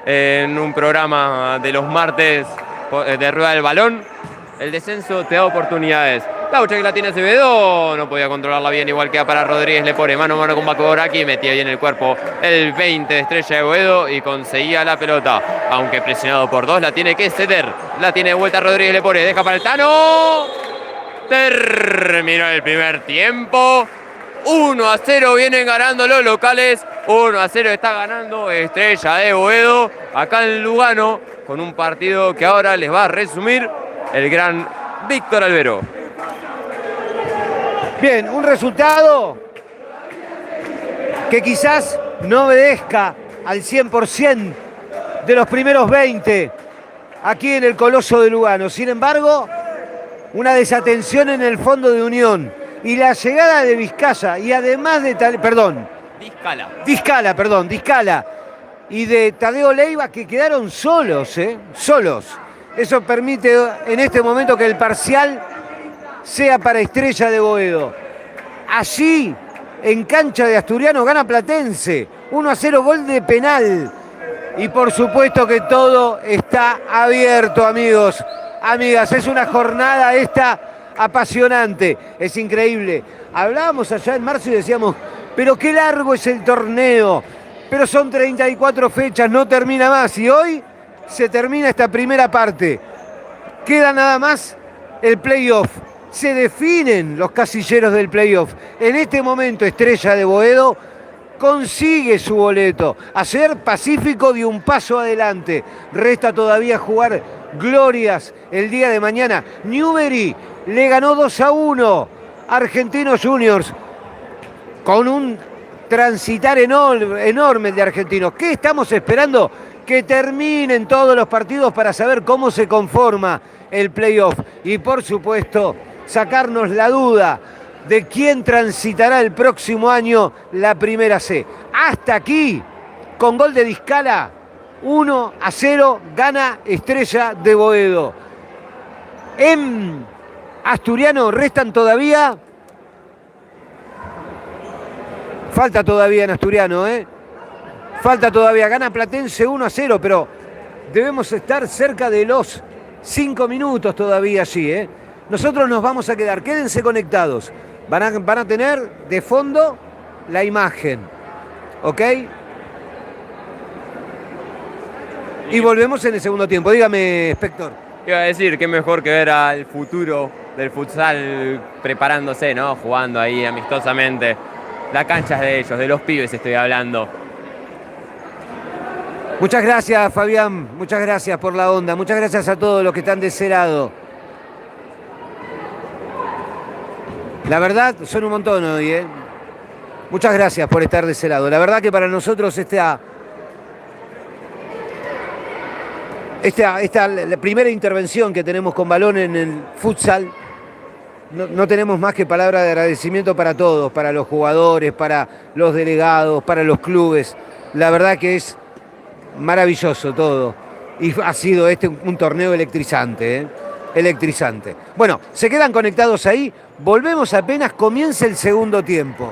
en un programa de los martes de Rueda del Balón. El descenso te da oportunidades. Laucha que la tiene Acevedo, no podía controlarla bien, igual queda para Rodríguez, le pone mano a mano con Bacoraki, metía bien el cuerpo el 20 de Estrella de Boedo y conseguía la pelota. Aunque presionado por dos, la tiene que ceder. La tiene de vuelta Rodríguez, le pone, deja para el Tano. Terminó el primer tiempo. 1-0 vienen ganando los locales. 1-0 está ganando Estrella de Boedo acá en Lugano, con un partido que ahora les va a resumir el gran Víctor Albero. Bien, un resultado que quizás no obedezca al 100% de los primeros 20 aquí en el Coloso de Lugano. Sin embargo, una desatención en el fondo de Unión y la llegada de Discala y además de Discala y de Tadeo Leiva, que quedaron solos, solos. Eso permite en este momento que el parcial sea para Estrella de Boedo. Allí, en cancha de Asturiano, gana Platense. 1-0, gol de penal. Y por supuesto que todo está abierto, amigos, amigas. Es una jornada esta apasionante. Es increíble. Hablábamos allá en marzo y decíamos, pero qué largo es el torneo. Pero son 34 fechas, no termina más. Y hoy se termina esta primera parte. Queda nada más el playoff. Se definen los casilleros del playoff. En este momento, Estrella de Boedo consigue su boleto. Ayer Pacífico dio un paso adelante. Resta todavía jugar glorias el día de mañana. Newbery le ganó 2-1 a Argentinos Juniors con un transitar enorme de Argentinos. ¿Qué estamos esperando? Que terminen todos los partidos para saber cómo se conforma el playoff. Y por supuesto, sacarnos la duda de quién transitará el próximo año la primera C. Hasta aquí, con gol de Discala, 1-0 gana Estrella de Boedo. En Asturiano restan todavía... Falta todavía en Asturiano, Falta todavía, gana Platense 1-0, pero debemos estar cerca de los 5 minutos todavía allí, Nosotros nos vamos a quedar, quédense conectados. Van a tener de fondo la imagen, ¿ok? Y volvemos en el segundo tiempo. Dígame, Spector. Iba a decir, qué mejor que ver al futuro del futsal preparándose, ¿no? Jugando ahí amistosamente. La cancha es de ellos, de los pibes estoy hablando. Muchas gracias, Fabián. Muchas gracias por la onda. Muchas gracias a todos los que están de ese lado. La verdad, son un montón hoy, Muchas gracias por estar de ese lado. La verdad que para nosotros la primera intervención que tenemos con balón en el futsal, no tenemos más que palabras de agradecimiento para todos, para los jugadores, para los delegados, para los clubes. La verdad que es maravilloso todo. Y ha sido un torneo electrizante, electrizante. Bueno, se quedan conectados ahí. Volvemos apenas comience el segundo tiempo.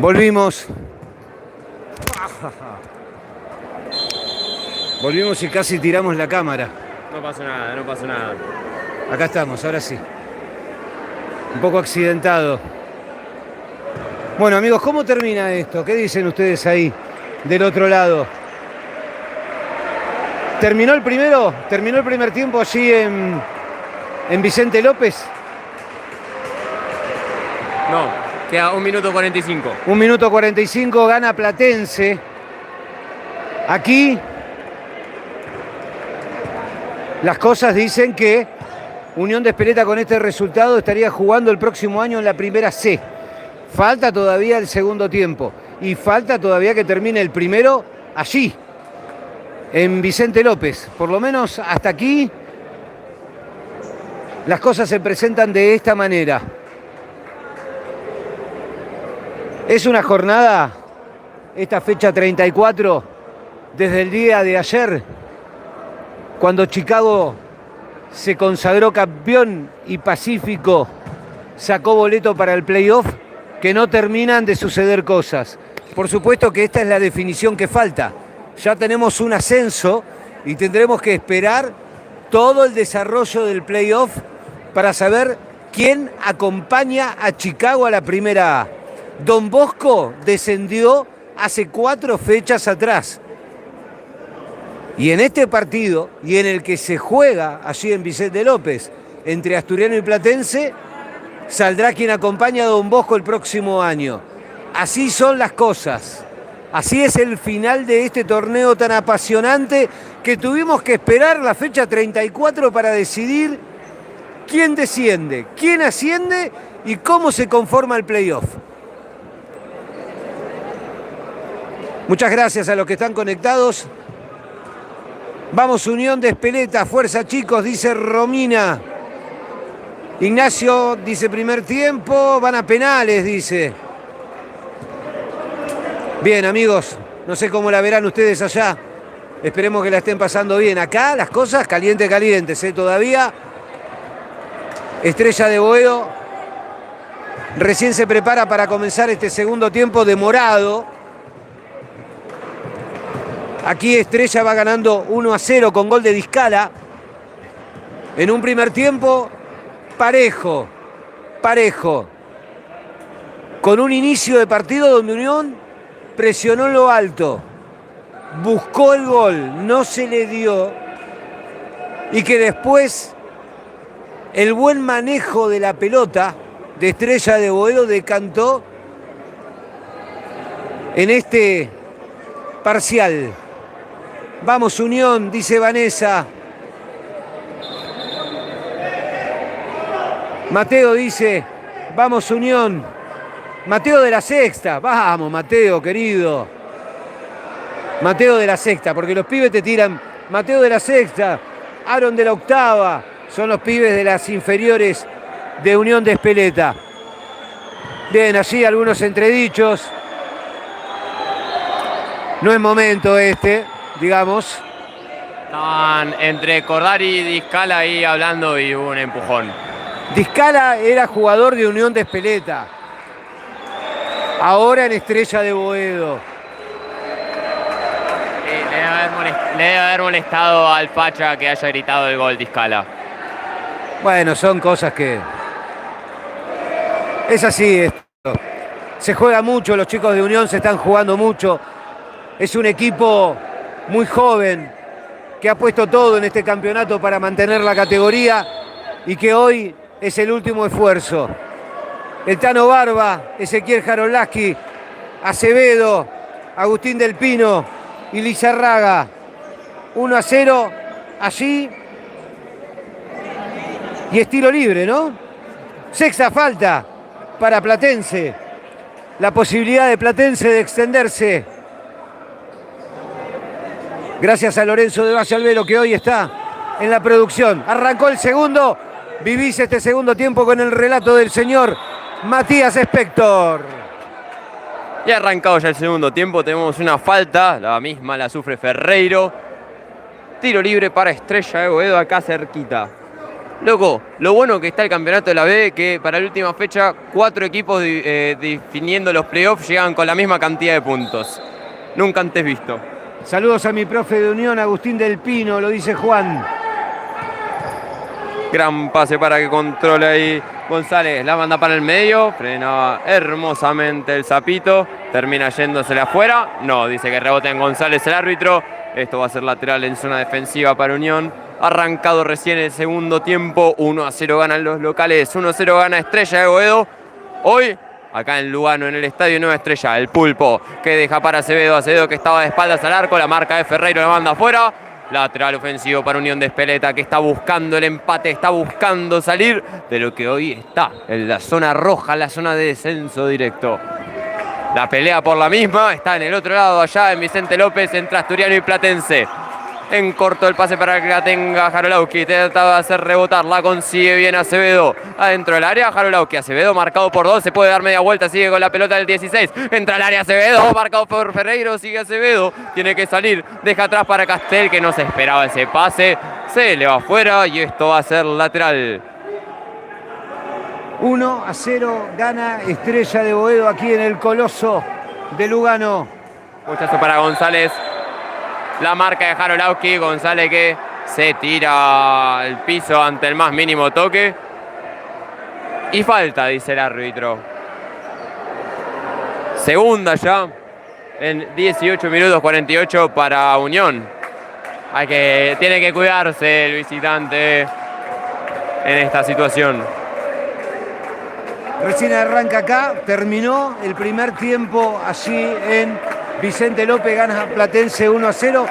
Volvimos. Volvimos y casi tiramos la cámara. No pasó nada, no pasó nada. Acá estamos, ahora sí. Un poco accidentado. Bueno, amigos, ¿cómo termina esto? ¿Qué dicen ustedes ahí del otro lado? ¿Terminó el primero? ¿Terminó el primer tiempo allí en Vicente López? No, queda 1 minuto 45. 1 minuto 45, gana Platense. Aquí las cosas dicen que Unión de Espeleta con este resultado estaría jugando el próximo año en la primera C. Falta todavía el segundo tiempo y falta todavía que termine el primero allí, en Vicente López. Por lo menos hasta aquí las cosas se presentan de esta manera. Es una jornada, esta fecha 34, desde el día de ayer, cuando Chicago se consagró campeón y Pacífico sacó boleto para el playoff, que no terminan de suceder cosas. Por supuesto que esta es la definición que falta. Ya tenemos un ascenso y tendremos que esperar todo el desarrollo del playoff para saber quién acompaña a Chicago a la primera A. Don Bosco descendió hace 4 fechas atrás. Y en este partido, y en el que se juega allí en Vicente López, entre Asturiano y Platense, saldrá quien acompaña a Don Bosco el próximo año. Así son las cosas. Así es el final de este torneo tan apasionante que tuvimos que esperar la fecha 34 para decidir quién desciende, quién asciende y cómo se conforma el playoff. Muchas gracias a los que están conectados. Vamos, Unión de Espeleta, fuerza chicos, dice Romina. Ignacio dice primer tiempo, van a penales, dice. Bien, amigos, no sé cómo la verán ustedes allá. Esperemos que la estén pasando bien. Acá las cosas calientes, todavía. Estrella de Boedo recién se prepara para comenzar este segundo tiempo demorado. Aquí Estrella va ganando 1-0 con gol de Discala. En un primer tiempo parejo. Con un inicio de partido donde Unión presionó en lo alto. Buscó el gol, no se le dio. Y que después el buen manejo de la pelota de Estrella de Boedo decantó en este parcial. Vamos Unión, dice Vanessa. Mateo dice, vamos Unión. Mateo de la Sexta, vamos Mateo, querido. Mateo de la Sexta, porque los pibes te tiran Mateo de la Sexta, Aaron de la Octava, son los pibes de las inferiores de Unión de Espeleta. Bien, allí algunos entredichos. No es momento este, digamos. Estaban entre Cordari y Discala ahí hablando y hubo un empujón. Discala era jugador de Unión de Espeleta. Ahora en Estrella de Boedo. Le debe haber molestado al Pacha que haya gritado el gol Discala. Bueno, son cosas que... Es así esto. Se juega mucho, los chicos de Unión se están jugando mucho. Es un equipo muy joven que ha puesto todo en este campeonato para mantener la categoría y que hoy es el último esfuerzo. El Tano Barba, Ezequiel Jarolaski, Acevedo, Agustín del Pino y Lizarraga. 1-0 allí. Y es tiro libre, ¿no? Sexta falta para Platense. La posibilidad de Platense de extenderse. Gracias a Lorenzo de Valle Albero que hoy está en la producción. Arrancó el segundo. Vivís este segundo tiempo con el relato del señor Matías Spector. Y arrancado ya el segundo tiempo, tenemos una falta, la misma la sufre Ferreiro. Tiro libre para Estrella de Boedo acá cerquita. Loco, lo bueno que está el campeonato de la B, que para la última fecha 4 equipos definiendo los playoffs llegan con la misma cantidad de puntos. Nunca antes visto. Saludos a mi profe de Unión, Agustín del Pino, lo dice Juan. Gran pase para que controle ahí González. La manda para el medio. Frena hermosamente el Zapito. Termina yéndosele afuera. No, dice que rebota en González el árbitro. Esto va a ser lateral en zona defensiva para Unión. Arrancado recién el segundo tiempo. 1-0 ganan los locales. 1-0 gana Estrella de Boedo. Hoy, acá en Lugano, en el Estadio Nueva Estrella, el Pulpo que deja para Acevedo. Acevedo que estaba de espaldas al arco. La marca de Ferreiro la manda afuera. Lateral ofensivo para Unión de Espeleta, que está buscando el empate, está buscando salir de lo que hoy está en la zona roja, la zona de descenso directo. La pelea por la misma está en el otro lado, allá en Vicente López, entre Asturiano y Platense. En corto el pase para que la tenga Jarolauski. Trata de hacer rebotar, la consigue bien Acevedo. Adentro del área, Jarolauski. Acevedo marcado por 2, se puede dar media vuelta, sigue con la pelota del 16. Entra al área Acevedo, marcado por Ferreiro, sigue Acevedo. Tiene que salir, deja atrás para Castel, que no se esperaba ese pase. Se le va afuera y esto va a ser lateral. 1-0 gana Estrella de Boedo aquí en el Coloso de Lugano. Muchacho para González. La marca de Jarolauski, González que se tira al piso ante el más mínimo toque. Y falta, dice el árbitro. Segunda ya, en 18 minutos 48 para Unión. Tiene que cuidarse el visitante en esta situación. Recién arranca acá, terminó el primer tiempo allí en Vicente López, gana Platense 1-0.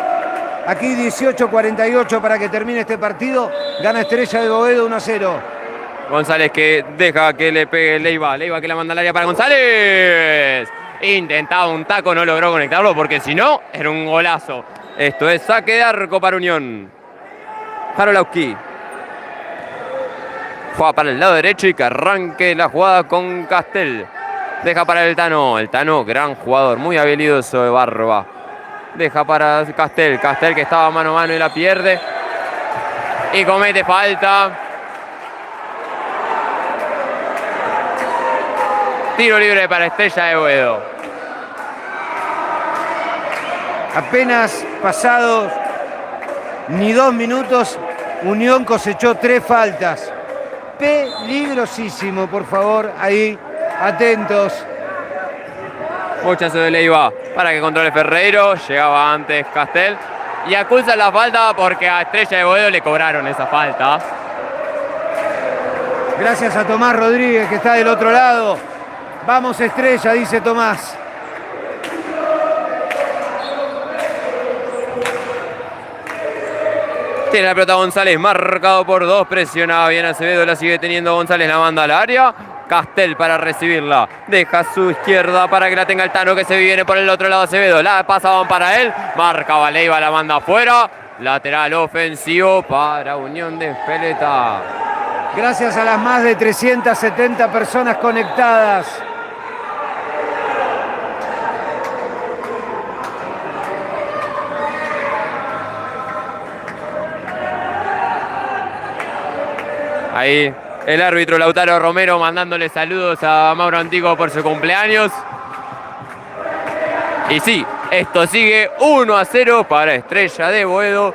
Aquí 18:48 para que termine este partido. Gana Estrella de Boedo 1-0. González que deja que le pegue Leiva. Leiva que la manda al área para González. Intentaba un taco, no logró conectarlo porque si no, era un golazo. Esto es saque de arco para Unión. Jarolauski. Juega para el lado derecho y que arranque la jugada con Castel. Deja para el Tano, gran jugador, muy habilidoso de barba. Deja para Castel, Castel que estaba mano a mano y la pierde. Y comete falta. Tiro libre para Estrella de Boedo. Apenas pasados ni 2 minutos, Unión cosechó 3 faltas. Peligrosísimo, por favor, ahí. Atentos. Muchacho de Leiva para que controle Ferreiro. Llegaba antes Castel. Y acusa la falta porque a Estrella de Boedo le cobraron esa falta. Gracias a Tomás Rodríguez que está del otro lado. Vamos Estrella, dice Tomás. Tiene la pelota González, marcado por 2. Presionaba bien Acevedo, la sigue teniendo González, la manda al área. Castel para recibirla. Deja a su izquierda para que la tenga el Tano, que se viene por el otro lado Acevedo. La pasaban para él. Marca Leiva, la manda afuera. Lateral ofensivo para Unión de Espeleta. Gracias a las más de 370 personas conectadas. Ahí el árbitro Lautaro Romero mandándole saludos a Mauro Antico por su cumpleaños. Y sí, esto sigue 1-0 para Estrella de Boedo.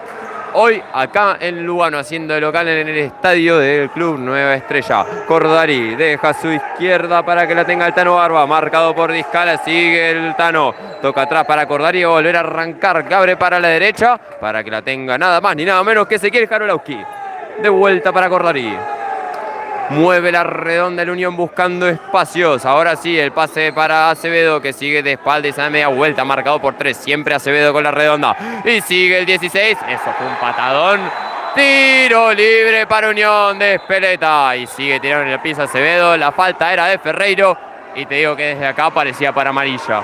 Hoy acá en Lugano, haciendo de local en el estadio del Club Nueva Estrella. Cordarí deja a su izquierda para que la tenga el Tano Barba. Marcado por Discala, sigue el Tano. Toca atrás para Cordarí, volver a arrancar. Que abre para la derecha para que la tenga nada más ni nada menos que Ezequiel Jarolauski. De vuelta para Cordarí. Mueve la redonda de la Unión buscando espacios. Ahora sí, el pase para Acevedo que sigue de espalda y se da media vuelta. Marcado por 3. Siempre Acevedo con la redonda. Y sigue el 16. Eso fue un patadón. Tiro libre para Unión de Espeleta. Y sigue tirando en el piso Acevedo. La falta era de Ferreiro. Y te digo que desde acá parecía para amarilla.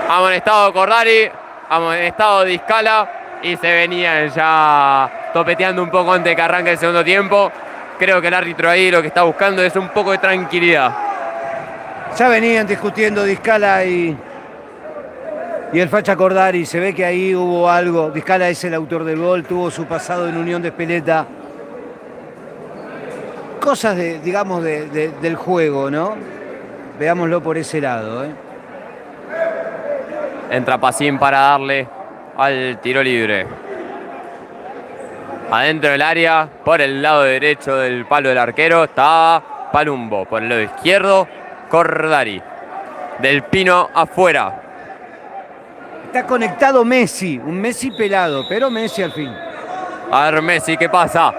Amonestado Cordarí. Amonestado Discala y se venían ya topeteando un poco antes de que arranque el segundo tiempo. Creo que el árbitro ahí lo que está buscando es un poco de tranquilidad. Ya venían discutiendo Discala y Y el Facha Cordari, se ve que ahí hubo algo. Discala es el autor del gol, tuvo su pasado en Unión de Espeleta. Cosas, digamos, del juego, ¿no? Veámoslo por ese lado, ¿eh? Entra Pacín para darle al tiro libre. Adentro del área, por el lado derecho del palo del arquero, está Palumbo. Por el lado izquierdo, Cordari. Del Pino afuera. Está conectado Messi, un Messi pelado, pero Messi al fin. A ver Messi, ¿qué pasa?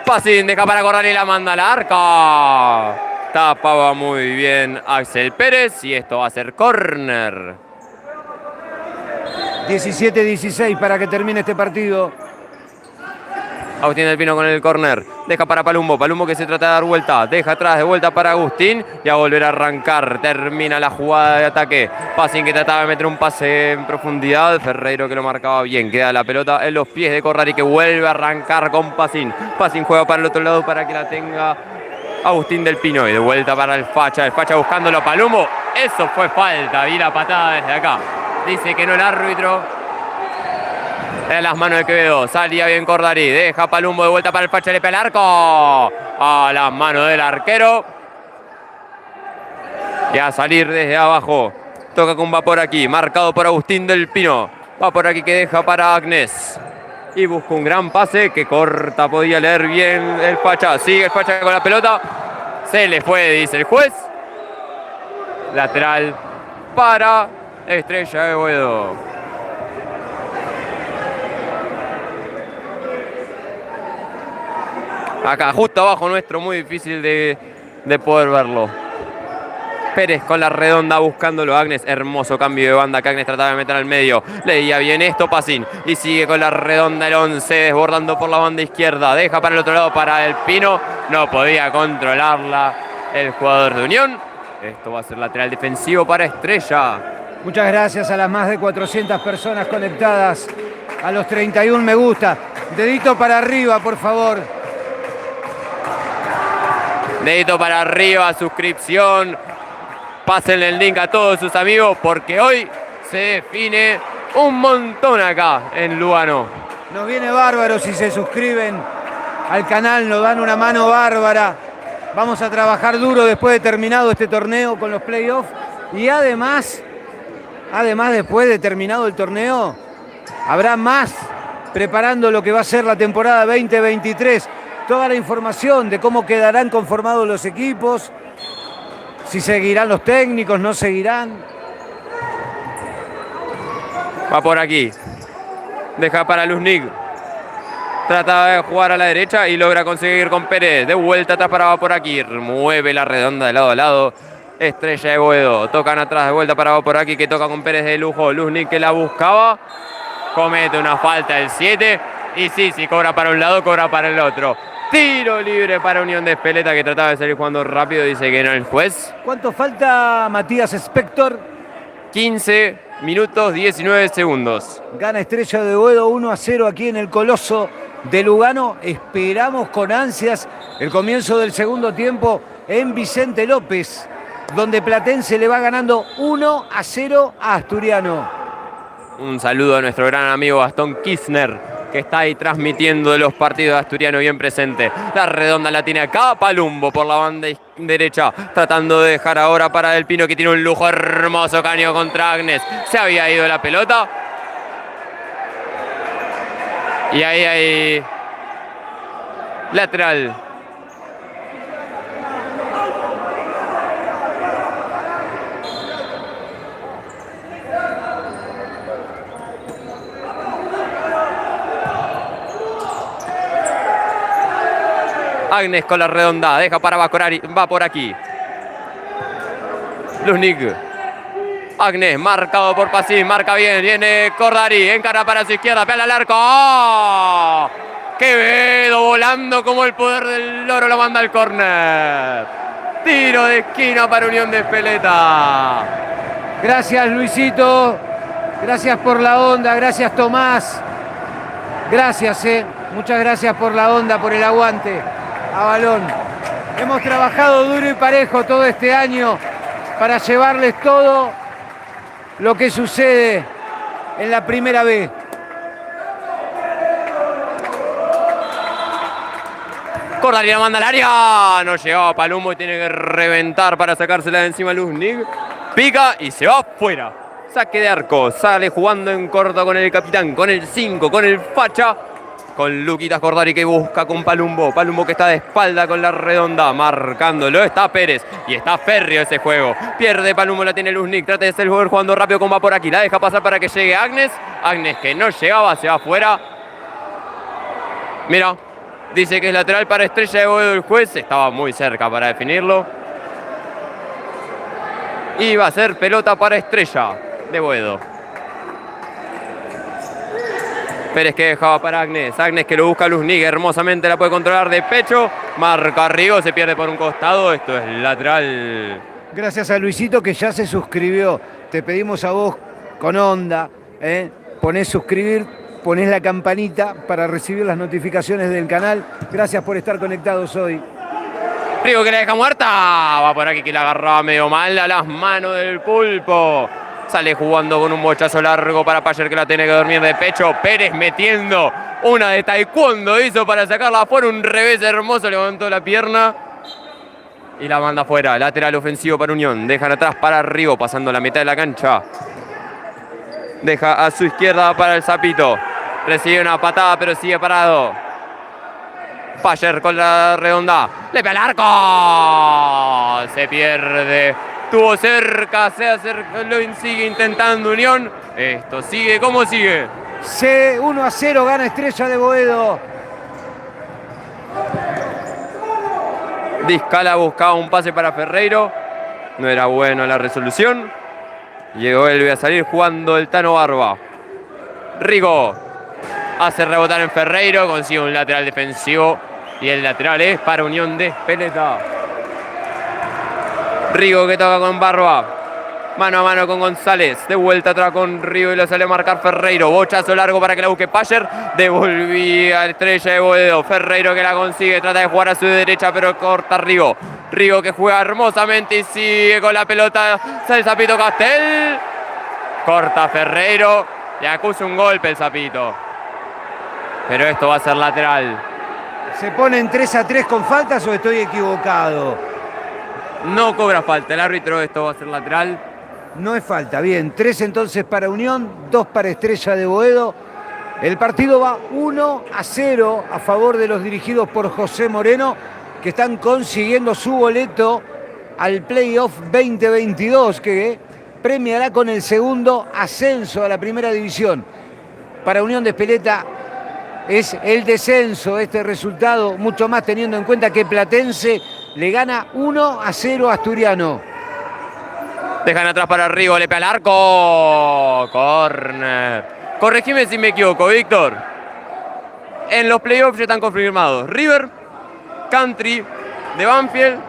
Pacín deja para Cordari y la manda al arco. Tapaba muy bien Axel Pérez y esto va a ser córner. 17-16 para que termine este partido. Agustín del Pino con el córner. Deja para Palumbo. Palumbo que se trata de dar vuelta. Deja atrás de vuelta para Agustín. Y a volver a arrancar. Termina la jugada de ataque. Pacín que trataba de meter un pase en profundidad. Ferreiro que lo marcaba bien. Queda la pelota en los pies de Cordari que vuelve a arrancar con Pacín. Pacín juega para el otro lado para que la tenga Agustín del Pino. Y de vuelta para el Facha. El Facha buscándolo a Palumbo. Eso fue falta. Vi la patada desde acá. Dice que no el árbitro. En las manos de Quevedo, salía bien Cordari, deja Palumbo de vuelta para el Facha, le pega el arco a las manos del arquero y a salir desde abajo. Toca con va por aquí, marcado por Agustín del Pino, va por aquí que deja para Agnes y busca un gran pase que corta, podía leer bien el Facha, sigue el Facha con la pelota, se le fue, dice el juez. Lateral para Estrella de Boedo. Acá, justo abajo nuestro, muy difícil de poder verlo. Pérez con la redonda buscándolo. Agnes, hermoso cambio de banda que Agnes trataba de meter al medio. Leía bien esto Pacín. Y sigue con la redonda el 11, desbordando por la banda izquierda. Deja para el otro lado para el Pino. No podía controlarla el jugador de Unión. Esto va a ser lateral defensivo para Estrella. Muchas gracias a las más de 400 personas conectadas. A los 31 me gusta. Dedito para arriba, por favor. Dedito para arriba, suscripción. Pásenle el link a todos sus amigos porque hoy se define un montón acá en Lugano. Nos viene bárbaro si se suscriben al canal, nos dan una mano bárbara. Vamos a trabajar duro después de terminado este torneo con los playoffs. Y además después de terminado el torneo, habrá más preparando lo que va a ser la temporada 2023. Toda la información de cómo quedarán conformados los equipos, si seguirán los técnicos, no seguirán. Va por aquí. Deja para Luznik. Trata de jugar a la derecha y logra conseguir con Pérez. De vuelta atrás para va por aquí. Mueve la redonda de lado a lado. Estrella de Boedo. Tocan atrás de vuelta para va por aquí que toca con Pérez de lujo. Luznik que la buscaba. Comete una falta el 7. Y sí, cobra para un lado, cobra para el otro. Tiro libre para Unión de Espeleta que trataba de salir jugando rápido. Dice que no el juez. ¿Cuánto falta, Matías Spector? 15 minutos 19 segundos. Gana Estrella de Boedo 1-0 aquí en el Coloso de Lugano. Esperamos con ansias el comienzo del segundo tiempo en Vicente López, donde Platense le va ganando 1-0 a Asturiano. Un saludo a nuestro gran amigo Gastón Kirchner, que está ahí transmitiendo los partidos de Asturiano bien presente. La redonda la tiene acá Palumbo por la banda derecha, tratando de dejar ahora para Del Pino que tiene un lujo hermoso caño contra Agnes. Se había ido la pelota. Y ahí hay lateral. Agnes con la redonda, deja para Bacorari, va por aquí. Luznik. Agnes, marcado por Pacín, marca bien, viene Cordari, encara para su izquierda, pega al arco. ¡Oh! Quevedo volando como el poder del loro, lo manda al córner. Tiro de esquina para Unión de Espeleta. Gracias Luisito, gracias por la onda, gracias Tomás. Gracias, muchas gracias por la onda, por el aguante. A balón. Hemos trabajado duro y parejo todo este año para llevarles todo lo que sucede en la primera B. Cordaría la manda al área. No llegaba Palumbo y tiene que reventar para sacársela de encima Luznik. Pica y se va afuera. Saque de arco. Sale jugando en corto con el capitán, con el 5, con el facha. Con Luquitas Cordari que busca con Palumbo. Palumbo que está de espalda con la redonda. Marcándolo está Pérez. Y está férreo ese juego. Pierde Palumbo, la tiene Luznik. Trata de ser jugador jugando rápido con va por aquí. La deja pasar para que llegue Agnes. Agnes que no llegaba, se va afuera. Mira. Dice que es lateral para Estrella de Boedo el juez. Estaba muy cerca para definirlo. Y va a ser pelota para Estrella de Boedo. Pérez que dejaba para Agnes. Agnes que lo busca Luznik. Hermosamente la puede controlar de pecho. Marca Rigo. Se pierde por un costado. Esto es lateral. Gracias a Luisito que ya se suscribió. Te pedimos a vos con onda. Ponés suscribir. Ponés la campanita para recibir las notificaciones del canal. Gracias por estar conectados hoy. Rigo que la deja muerta. Va por aquí que la agarraba medio mal a las manos del Pulpo. Sale jugando con un bochazo largo para Payer que la tiene que dormir de pecho. Pérez metiendo una de taekwondo. Hizo para sacarla afuera. Un revés hermoso. Levantó la pierna. Y la manda afuera. Lateral ofensivo para Unión. Dejan atrás para Rigo. Pasando la mitad de la cancha. Deja a su izquierda para el Zapito. Recibe una patada pero sigue parado. Payer con la redonda. Le pega al arco. Se pierde. Estuvo cerca. Se acerca. Lo sigue intentando Unión. Esto sigue. ¿Cómo sigue? 1-0 gana Estrella de Boedo. Discala buscaba un pase para Ferreiro. No era bueno la resolución. Llegó vuelve a salir jugando el Tano Barba. Rigo hace rebotar en Ferreiro, consigue un lateral defensivo y el lateral es para Unión de Espeleta. Rigo que toca con Barba, mano a mano con González, de vuelta atrás con Rigo y lo sale a marcar Ferreiro. Bochazo largo para que la busque Payer, devolvía a Estrella de Boedo. Ferreiro que la consigue, trata de jugar a su derecha pero corta Rigo. Rigo que juega hermosamente y sigue con la pelota. Sale el Zapito Castel. Corta Ferreiro. Le acusa un golpe el Zapito. Pero esto va a ser lateral. ¿Se ponen 3-3 con faltas o estoy equivocado? No cobra falta el árbitro. Esto va a ser lateral. No es falta. Bien, 3 entonces para Unión, 2 para Estrella de Boedo. El partido va 1-0 a favor de los dirigidos por José Moreno, que están consiguiendo su boleto al Playoff 2022, que premiará con el segundo ascenso a la primera división. Para Unión de Espeleta es el descenso este resultado, mucho más teniendo en cuenta que Platense le gana 1-0 a Asturiano. Dejan atrás para Rigo, le pega al arco. Corner. Corregime si me equivoco, Víctor. En los playoffs ya están confirmados River, Country de Banfield,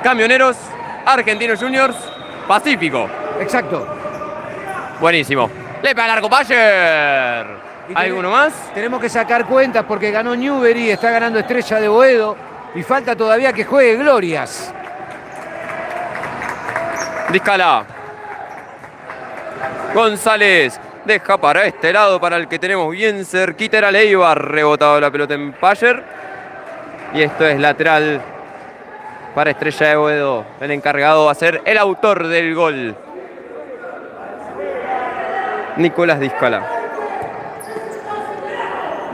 Camioneros, Argentinos Juniors, Pacífico. Exacto. Buenísimo. Le pega al arco Payer. ¿Alguno más? Tenemos que sacar cuentas porque ganó Newbery, está ganando Estrella de Boedo y falta todavía que juegue Glorias. Discala. González deja para este lado, para el que tenemos bien cerquita era Leiva. Ha rebotado la pelota en Payer. Y esto es lateral para Estrella de Boedo. El encargado va a ser el autor del gol, Nicolás Discala.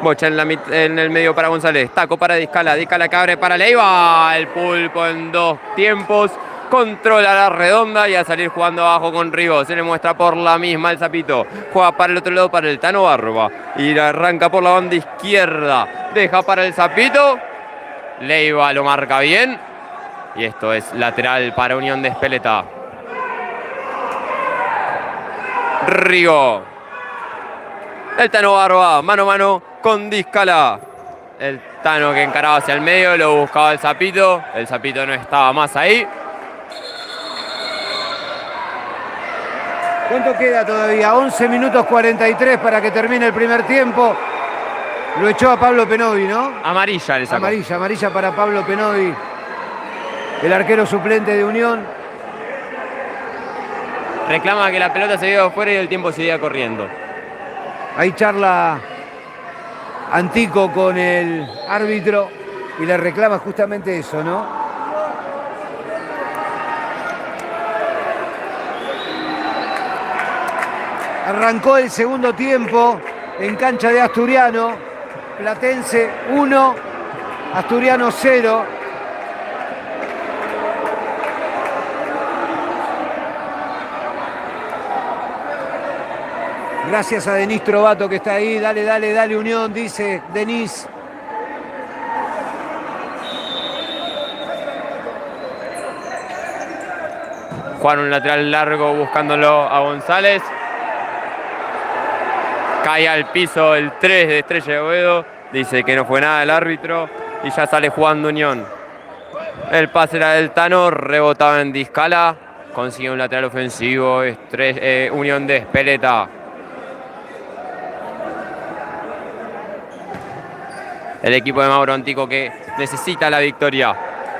Bocha en el medio para González. Taco para Discala. Discala que abre para Leiva. El Pulpo en 2 tiempos. Controla la redonda y a salir jugando abajo con Rigo. Se le muestra por la misma el Zapito. Juega para el otro lado para el Tano Barba. Y arranca por la banda izquierda. Deja para el Zapito. Leiva lo marca bien. Y esto es lateral para Unión de Espeleta. Rigo. El Tano Barba, mano a mano con Discala. El Tano que encaraba hacia el medio, lo buscaba el Zapito. El Zapito no estaba más ahí. ¿Cuánto queda todavía? 11 minutos 43 para que termine el primer tiempo. Lo echó a Pablo Penovi, ¿no? Amarilla le sacó. Amarilla para Pablo Penovi, el arquero suplente de Unión. reclama que la pelota se dio afuera y el tiempo seguía corriendo. Ahí charla Antico con el árbitro y le reclama justamente eso, ¿no? Arrancó el segundo tiempo en cancha de Asturiano. Platense 1, Asturiano 0. Gracias a Denis Trovato que está ahí. Dale, dale, dale, Unión, dice Denis. Juan un lateral largo buscándolo a González. Cae al piso el 3 de Estrella de Boedo. Dice que no fue nada el árbitro. Y ya sale jugando Unión. El pase era del Tano. Rebotaba en Discala. Consigue un lateral ofensivo. Unión de Espeleta. El equipo de Mauro Antico que necesita la victoria.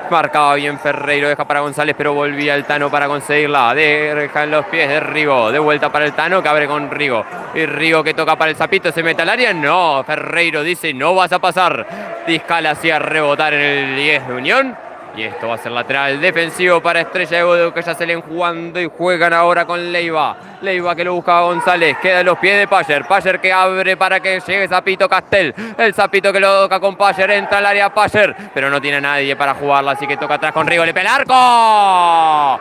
Marcaba bien Ferreiro, deja para González, pero volvía el Tano para conseguirla. Deja en los pies de Rigo. De vuelta para el Tano, que abre con Rigo. Y Rigo que toca para el Zapito, se mete al área. No, Ferreiro dice, no vas a pasar. Discala hacía rebotar en el 10 de Unión. Y esto va a ser lateral defensivo para Estrella de Boedo, que ya se leen jugando y juegan ahora con Leiva. Leiva que lo buscaba González, queda en los pies de Payer. Payer que abre para que llegue Zapito Castel. El Zapito que lo toca con Payer, entra al área Payer, pero no tiene a nadie para jugarla, así que toca atrás con Rigo. ¡Le pega el arco!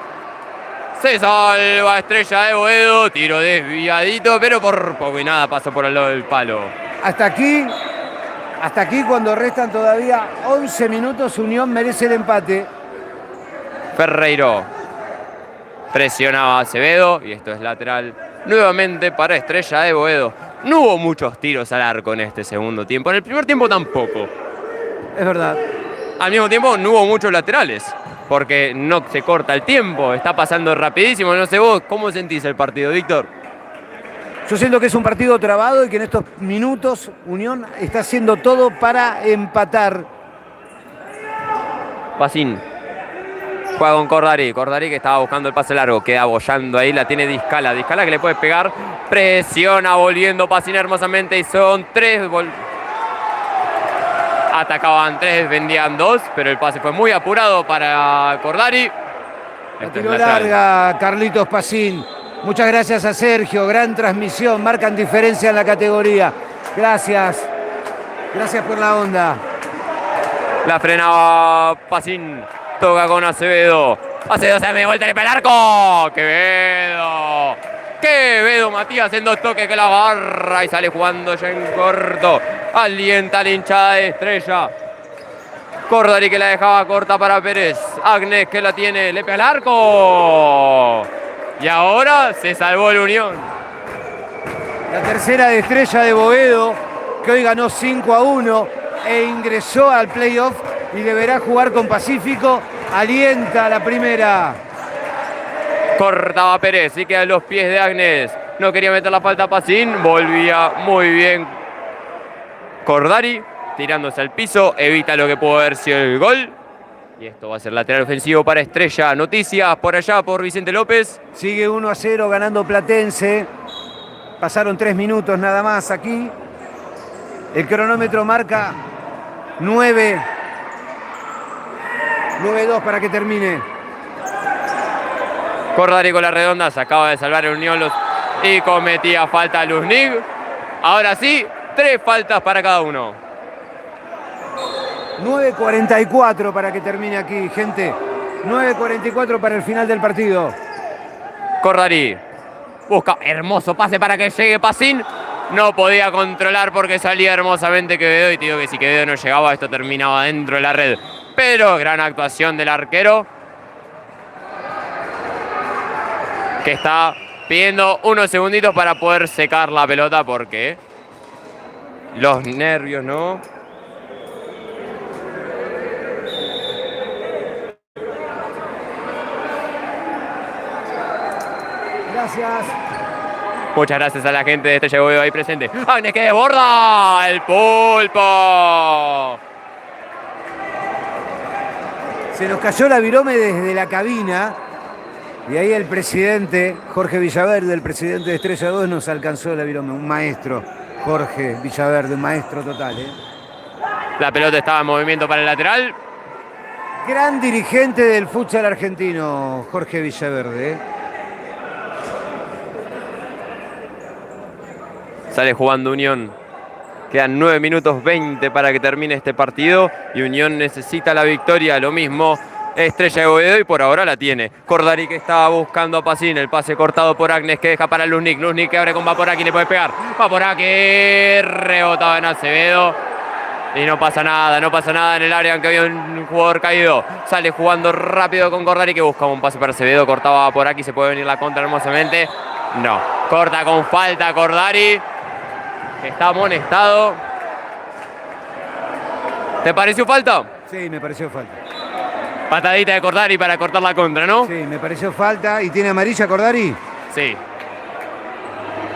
Se salva Estrella de Boedo, tiro desviadito, pero por poco y nada pasó por el lado del palo. Hasta aquí cuando restan todavía 11 minutos, Unión merece el empate. Ferreiro presionaba a Acevedo y esto es lateral nuevamente para Estrella de Boedo. No hubo muchos tiros al arco en este segundo tiempo, en el primer tiempo tampoco. Es verdad. Al mismo tiempo no hubo muchos laterales, porque no se corta el tiempo, está pasando rapidísimo. No sé vos, ¿cómo sentís el partido, Víctor? Yo siento que es un partido trabado y que en estos minutos Unión está haciendo todo para empatar. Pacín juega con Cordari. Cordari que estaba buscando el pase largo. Queda bollando ahí. La tiene Discala. Discala que le puede pegar. Presiona volviendo Pacín hermosamente. Y son 3. Atacaban 3, vendían 2. Pero el pase fue muy apurado para Cordari. La tiró larga Carlitos Pacín. Muchas gracias a Sergio. Gran transmisión. Marcan diferencia en la categoría. Gracias. Gracias por la onda. La frenaba Pacín. Toca con Acevedo. Acevedo se da vuelta, le pega el arco. ¡Quevedo! ¡Quevedo! Matías en 2 toques que la agarra y sale jugando ya en corto. Alienta la hinchada de Estrella. Cordari que la dejaba corta para Pérez. Agnes que la tiene, le pega el arco. Y ahora se salvó el Unión. La tercera de Estrella de Boedo, que hoy ganó 5-1 e ingresó al playoff y deberá jugar con Pacífico. Alienta la primera. Cortaba Pérez y queda en los pies de Agnes. No quería meter la falta a Pacín. Volvía muy bien Cordari, tirándose al piso. Evita lo que pudo haber sido el gol. Y esto va a ser lateral ofensivo para Estrella. Noticias por allá por Vicente López. Sigue 1-0 ganando Platense. Pasaron 3 minutos nada más aquí. El cronómetro marca 9-2 para que termine. Cordari con la redonda. Se acaba de salvar el Unión y cometía falta Luznig. Ahora sí, 3 faltas para cada uno. 9:44 para que termine aquí, gente. 9:44 para el final del partido. Cordari busca hermoso pase para que llegue Pacín. No podía controlar porque salía hermosamente Quevedo. Y te digo que si Quevedo no llegaba, esto terminaba dentro de la red. Pero gran actuación del arquero, que está pidiendo unos segunditos para poder secar la pelota porque los nervios, ¿no? Gracias. Muchas gracias a la gente de Estrella de Boedo ahí presente. ¡Agnes que desborda! ¡El pulpo! Se nos cayó la virome desde la cabina. Y ahí el presidente, Jorge Villaverde, el presidente de Estrella 2, nos alcanzó la virome. Un maestro, Jorge Villaverde, un maestro total. La pelota estaba en movimiento para el lateral. Gran dirigente del futsal argentino, Jorge Villaverde. Sale jugando Unión. Quedan 9 minutos 20 para que termine este partido. Y Unión necesita la victoria. Lo mismo Estrella de Boedo y por ahora la tiene. Cordari que estaba buscando a Pacín. El pase cortado por Agnes que deja para Luznik. Luznik que abre con Vaporaki, le puede pegar. Vaporaki rebotaba en Acevedo. Y no pasa nada en el área, aunque había un jugador caído. Sale jugando rápido con Cordari que buscaba un pase para Acevedo. Cortaba por aquí, se puede venir la contra hermosamente. No, corta con falta Cordari. Está amonestado. ¿Te pareció falta? Sí, me pareció falta. Patadita de Cordari para cortar la contra, ¿no? Sí, me pareció falta. ¿Y tiene amarilla Cordari? Sí.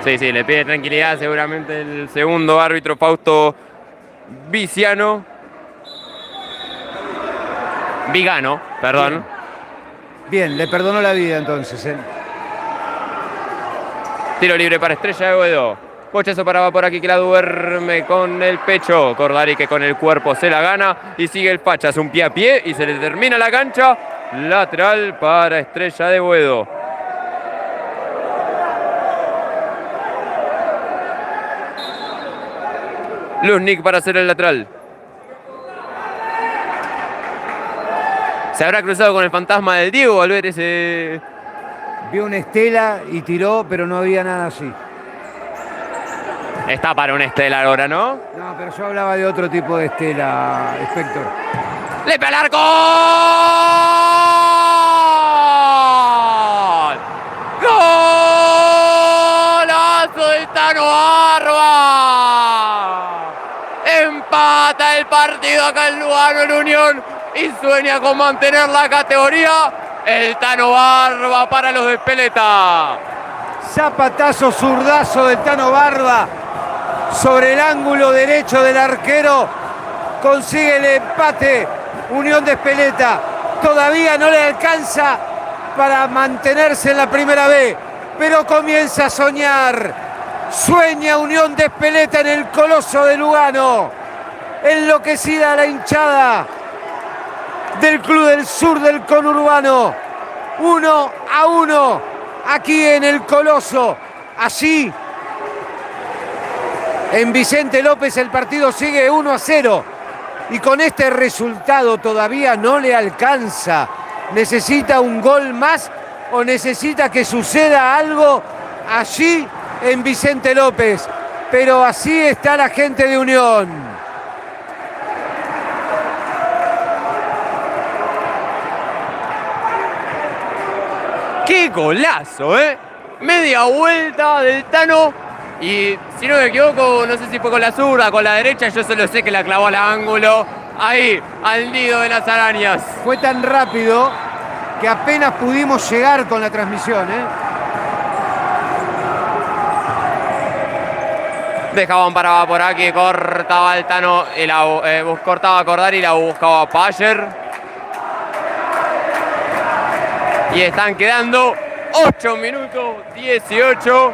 Sí, le pide tranquilidad seguramente el segundo árbitro Fausto Vigano, perdón. Bien, le perdonó la vida entonces. Tiro libre para Estrella de Boedo. Pochazo para por aquí que la duerme con el pecho. Cordari que con el cuerpo se la gana y sigue el Pachas, un pie a pie y se le termina la cancha. Lateral para Estrella de Boedo. Luznik para hacer el lateral. Se habrá cruzado con el fantasma del Diego al ver ese... Vio una estela y tiró, pero no había nada así. Está para una estela ahora, ¿no? No, pero yo hablaba de otro tipo de estela, Spector. ¡Le pega al arco! ¡Gol! ¡Golazo del Tano Barba! Empata el partido acá en Lugano, en Unión, y sueña con mantener la categoría. El Tano Barba para los de Espeleta. Zapatazo zurdazo del Tano Barba sobre el ángulo derecho del arquero. Consigue el empate Unión de Espeleta. Todavía no le alcanza para mantenerse en la primera B, pero comienza a soñar. Sueña Unión de Espeleta en el Coloso de Lugano. Enloquecida la hinchada del Club del Sur del conurbano. 1-1 aquí en el Coloso. Allí en Vicente López el partido sigue 1-0. Y con este resultado todavía no le alcanza. Necesita un gol más o necesita que suceda algo allí en Vicente López. Pero así está la gente de Unión. ¡Qué golazo, eh! Media vuelta del Tano. Y si no me equivoco, no sé si fue con la zurda, con la derecha, yo solo sé que la clavó al ángulo. Ahí, al nido de las arañas. Fue tan rápido que apenas pudimos llegar con la transmisión, Dejaban para por aquí, cortaba el Tano, cortaba a Cordari y la buscaba Payer. Y están quedando 8 minutos 18.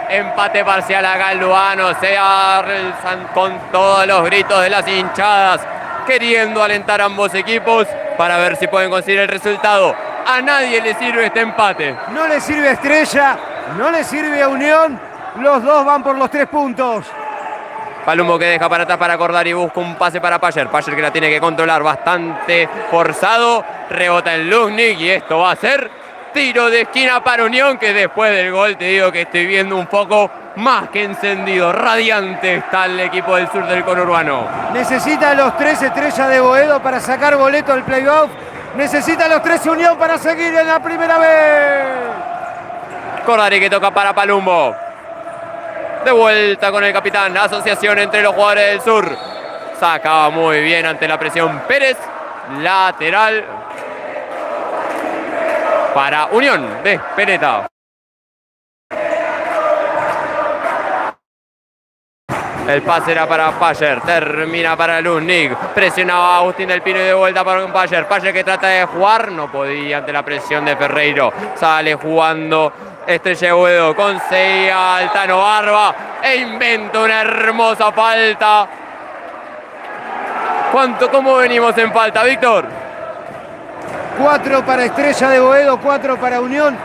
Empate parcial acá en Lugano. Se alzan con todos los gritos de las hinchadas, queriendo alentar a ambos equipos para ver si pueden conseguir el resultado. A nadie le sirve este empate. No le sirve a Estrella, no le sirve a Unión. Los dos van por los 3 puntos. Palumbo que deja para atrás para Cordari y busca un pase para Payer. Payer que la tiene que controlar, bastante forzado. Rebota en Luznik y esto va a ser tiro de esquina para Unión, que después del gol te digo que estoy viendo un poco más que encendido. Radiante está el equipo del sur del conurbano. Necesita los 3 Estrellas de Boedo para sacar boleto al playoff. Necesita los 3 Unión para seguir en la primera vez. Cordari que toca para Palumbo. De vuelta con el capitán. Asociación entre los jugadores del sur. Sacaba muy bien ante la presión Pérez. Lateral para Unión de Espeleta. El pase era para Payer, termina para Luznik. Presionaba a Agustín del Pino y de vuelta para Payer. Payer que trata de jugar, no podía ante la presión de Ferreiro. Sale jugando Estrella de Boedo, conseguía al Tano Barba e inventa una hermosa falta. ¿Cómo venimos en falta, Víctor? 4 para Estrella de Boedo, 4 para Unión.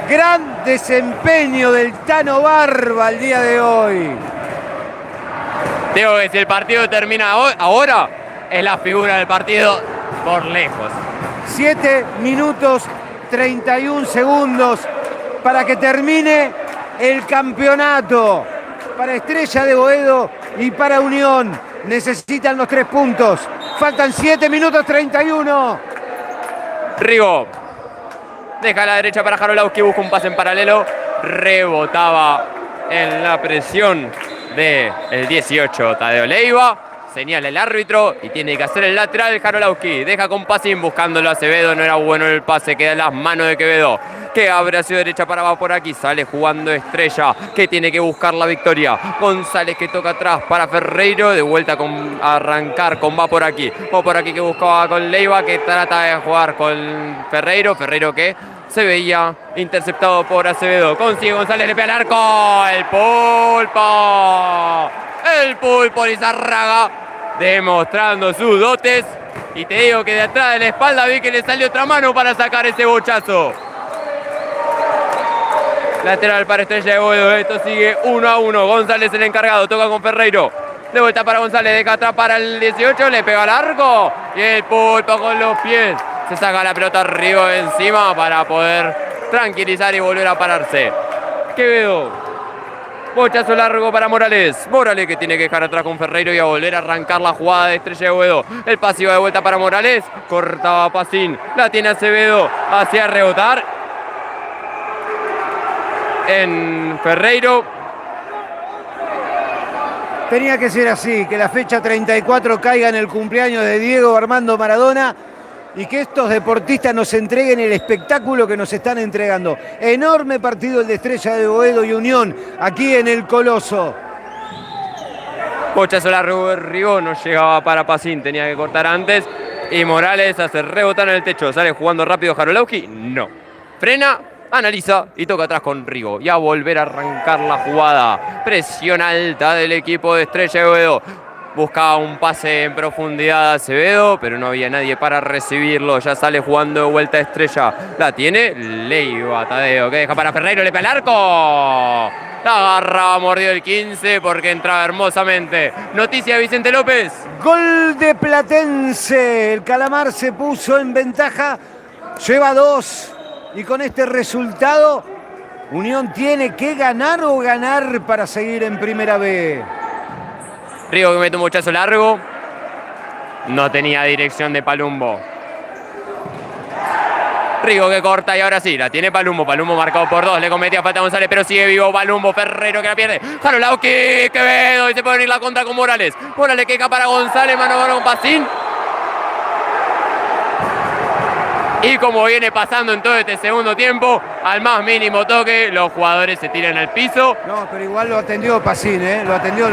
Gran desempeño del Tano Barba el día de hoy. Digo que si el partido termina ahora, es la figura del partido por lejos. 7 minutos 31 segundos para que termine el campeonato. Para Estrella de Boedo y para Unión. Necesitan los 3 puntos. Faltan 7 minutos 31. Rigo deja a la derecha para Jarolowski, busca un pase en paralelo. Rebotaba en la presión del 18, Tadeo Leiva. Señala el árbitro y tiene que hacer el lateral. Jarolowski deja con Pacín buscándolo a Acevedo. No era bueno el pase, queda en las manos de Quevedo, que abre hacia derecha para va por aquí. Sale jugando Estrella, que tiene que buscar la victoria. González que toca atrás para Ferreiro. De vuelta a arrancar con va por aquí. Va por aquí que buscaba con Leiva, que trata de jugar con Ferreiro. Ferreiro que se veía interceptado por Acevedo. Consigue González, le pega al arco. El Pulpo Lizarraga demostrando sus dotes. Y te digo que de atrás de la espalda vi que le salió otra mano para sacar ese bochazo. Lateral para Estrella de Boedo. Esto sigue 1-1. González el encargado. Toca con Ferreiro. De vuelta para González. Deja atrás para el 18. Le pega al arco. Y el Pulpo con los pies se saca la pelota arriba encima para poder tranquilizar y volver a pararse. Quevedo. Bochazo largo para Morales. Morales que tiene que dejar atrás con Ferreiro y a volver a arrancar la jugada de Estrella de Boedo. El pase iba de vuelta para Morales. Cortaba Pacín. La tiene Acevedo. Hacia rebotar en Ferreiro. Tenía que ser así, que la fecha 34 caiga en el cumpleaños de Diego Armando Maradona y que estos deportistas nos entreguen el espectáculo que nos están entregando. Enorme partido el de Estrella de Boedo y Unión aquí en el Coloso. Bochazo largo de Rigo, no llegaba para Pacín, tenía que cortar antes. Y Morales hace rebotar en el techo. Sale jugando rápido Jarolowski, no. Frena, analiza y toca atrás con Rigo. Y a volver a arrancar la jugada. Presión alta del equipo de Estrella de Boedo. Buscaba un pase en profundidad a Acevedo, pero no había nadie para recibirlo. Ya sale jugando de vuelta Estrella. La tiene Leiva, Tadeo, que deja para Ferreiro, le pega al arco. La agarraba, mordió el 15 porque entraba hermosamente. Noticia de Vicente López. Gol de Platense. El Calamar se puso en ventaja. Lleva 2. Y con este resultado, Unión tiene que ganar o ganar para seguir en Primera B. Rigo que mete un bochazo largo. No tenía dirección de Palumbo. Rigo que corta y ahora sí, la tiene Palumbo. Palumbo marcado por 2, le cometía falta a González, pero sigue vivo Palumbo. Ferreiro que la pierde. Jarolowski, Quevedo, y se puede venir la contra con Morales. Morales que cae para González, mano a mano con Pacín. Y como viene pasando en todo este segundo tiempo, al más mínimo toque, los jugadores se tiran al piso. No, pero igual lo atendió Pacín, ¿eh? Lo atendió,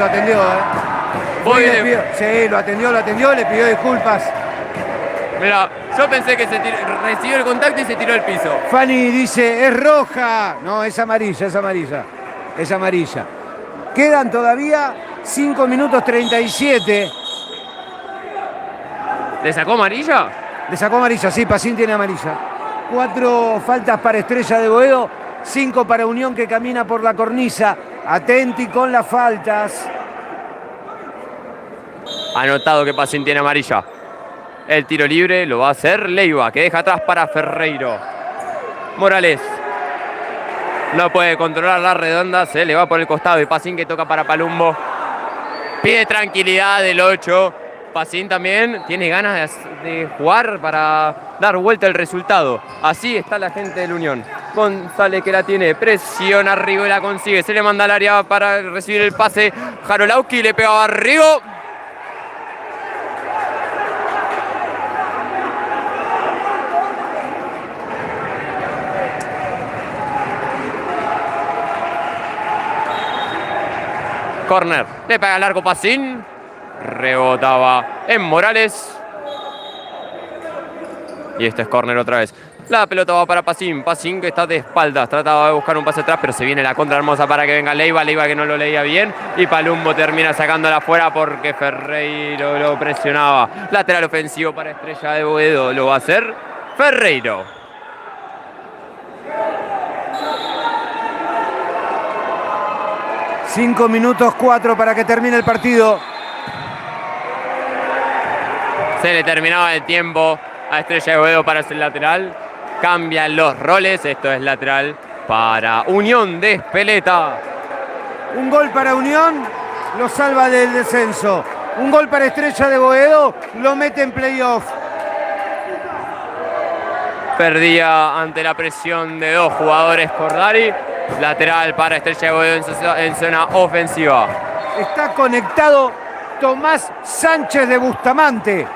Sí, lo atendió, le pidió disculpas. Mira, yo pensé que recibió el contacto y se tiró al piso. Fanny dice, es roja. No, es amarilla. Es amarilla. Quedan todavía 5 minutos 37. ¿Le sacó amarilla? Le sacó amarilla, sí, Pacín tiene amarilla. 4 faltas para Estrella de Boedo, 5 para Unión que camina por la cornisa. Atenti con las faltas. Anotado que Pacín tiene amarilla. El tiro libre lo va a hacer Leiva, que deja atrás para Ferreiro. Morales no puede controlar la redonda, se le va por el costado y Pacín que toca para Palumbo. Pide tranquilidad del 8. Pacín también tiene ganas de jugar para dar vuelta el resultado. Así está la gente del Unión. González que la tiene, presiona arriba y la consigue. Se le manda al área para recibir el pase. Jarolowski le pegaba arriba. Corner. Le pega al arco Pacín. Rebotaba en Morales. Y este es corner otra vez. La pelota va para Pacín. Pacín que está de espaldas. Trataba de buscar un pase atrás, pero se viene la contra hermosa para que venga Leiva. Leiva que no lo leía bien. Y Palumbo termina sacándola afuera porque Ferreiro lo presionaba. Lateral ofensivo para Estrella de Boedo. Lo va a hacer Ferreiro. Cinco minutos 4 para que termine el partido. Se le terminaba el tiempo a Estrella de Boedo para ser lateral. Cambian los roles. Esto es lateral para Unión de Espeleta. Un gol para Unión lo salva del descenso. Un gol para Estrella de Boedo lo mete en playoff. Perdía ante la presión de dos jugadores Cordari. Lateral para Estrella de Boedo en zona ofensiva. Está conectado Tomás Sánchez de Bustamante.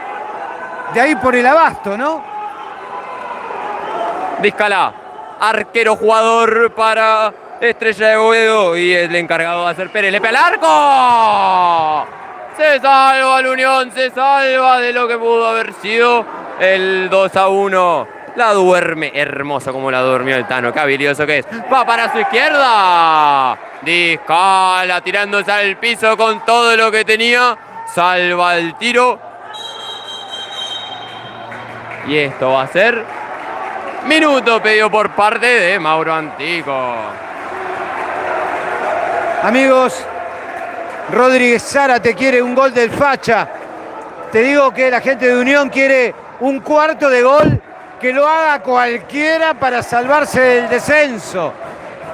De ahí por el abasto, ¿no? Discalá, arquero jugador para Estrella de Boedo. Y el encargado va a ser Pérez. ¡Le pega al arco! Se salva la Unión, se salva de lo que pudo haber sido el 2-1. La duerme, hermoso como la durmió el Tano, qué habilidoso que es. Va para su izquierda. Discala tirándose al piso con todo lo que tenía. Salva el tiro. Y esto va a ser minuto pedido por parte de Mauro Antico. Amigos, Rodríguez Zárate quiere un gol del Facha. Te digo que la gente de Unión quiere un cuarto de gol que lo haga cualquiera para salvarse del descenso.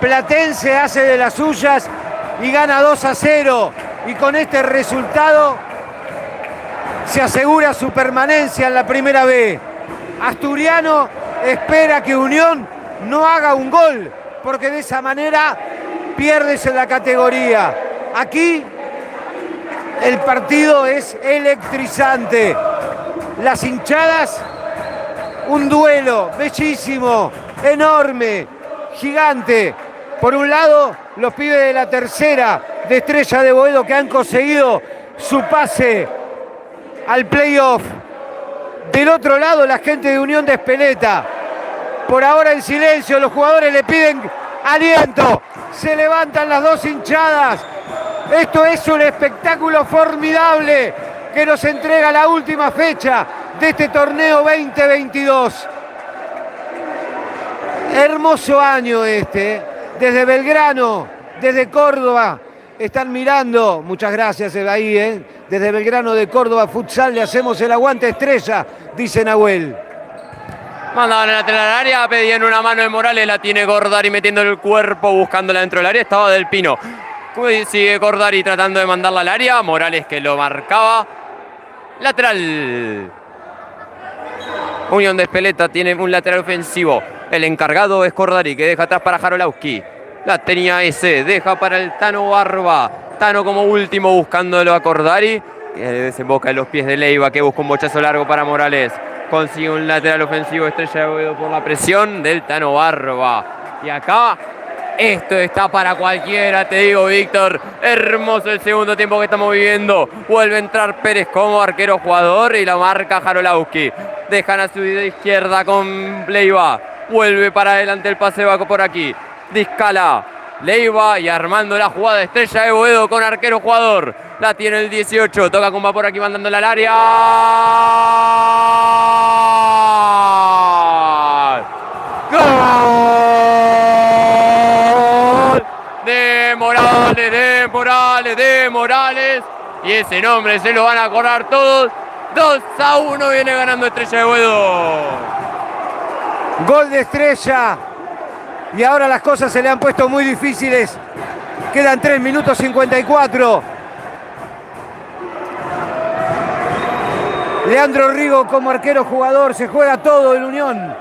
Platense hace de las suyas y gana 2-0. Y con este resultado se asegura su permanencia en la primera B. Asturiano espera que Unión no haga un gol, porque de esa manera pierdes en la categoría. Aquí el partido es electrizante. Las hinchadas, un duelo bellísimo, enorme, gigante. Por un lado, los pibes de la tercera de Estrella de Boedo que han conseguido su pase al playoff. Del otro lado, la gente de Unión de Espeleta. Por ahora en silencio, los jugadores le piden aliento. Se levantan las dos hinchadas. Esto es un espectáculo formidable que nos entrega la última fecha de este torneo 2022. Hermoso año este. Desde Belgrano, desde Córdoba, están mirando. Muchas gracias, ahí, Desde Belgrano de Córdoba Futsal le hacemos el aguante Estrella, dice Nahuel. Mandaban en lateral al área, pedían una mano de Morales, la tiene Cordari metiendo el cuerpo, buscándola dentro del área, estaba Del Pino. Sigue Cordari tratando de mandarla al área, Morales que lo marcaba. Lateral. Unión de Espeleta tiene un lateral ofensivo. El encargado es Cordari, que deja atrás para Jarolowski. La tenía ese, deja para el Tano Barba. Tano como último buscándolo a Cordari. Que desemboca en los pies de Leiva, que busca un bochazo largo para Morales. Consigue un lateral ofensivo Estrella de Boedo por la presión del Tano Barba. Y acá, esto está para cualquiera, te digo, Víctor. Hermoso el segundo tiempo que estamos viviendo. Vuelve a entrar Pérez como arquero jugador y la marca Jarolowski. Dejan a su izquierda con Leiva. Vuelve para adelante el pase va por aquí. Discala, Leiva y armando la jugada Estrella de Boedo con arquero jugador. La tiene el 18, toca con va por aquí mandándola al área. ¡Gol! De Morales. Y ese nombre se lo van a acordar todos. 2-1 viene ganando Estrella de Boedo. Gol de Estrella. Y ahora las cosas se le han puesto muy difíciles. Quedan 3 minutos 54. Leandro Rigo como arquero jugador. Se juega todo en Unión.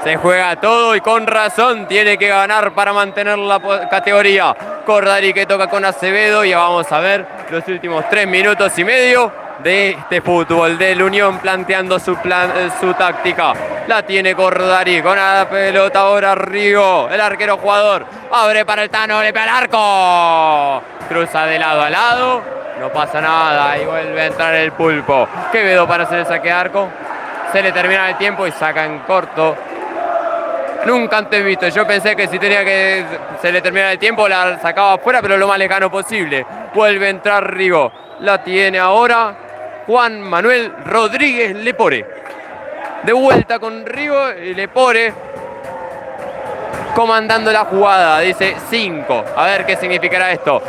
Se juega todo y con razón tiene que ganar para mantener la categoría. Cordari que toca con Acevedo. Y ya vamos a ver los últimos 3 minutos y medio de este fútbol del Unión planteando su táctica. La tiene Cordari con la pelota ahora Rigo, el arquero jugador. Abre para el Tano, le pega al arco. Cruza de lado a lado. No pasa nada y vuelve a entrar el Pulpo. Quevedo para hacer el saque de arco. Se le termina el tiempo y saca en corto. Nunca antes visto. Yo pensé que si tenía que se le terminara el tiempo la sacaba afuera, pero lo más lejano posible. Vuelve a entrar Rigo. La tiene ahora Juan Manuel Rodríguez Lepore. De vuelta con Rigo y Lepore comandando la jugada. Dice 5. A ver qué significará esto.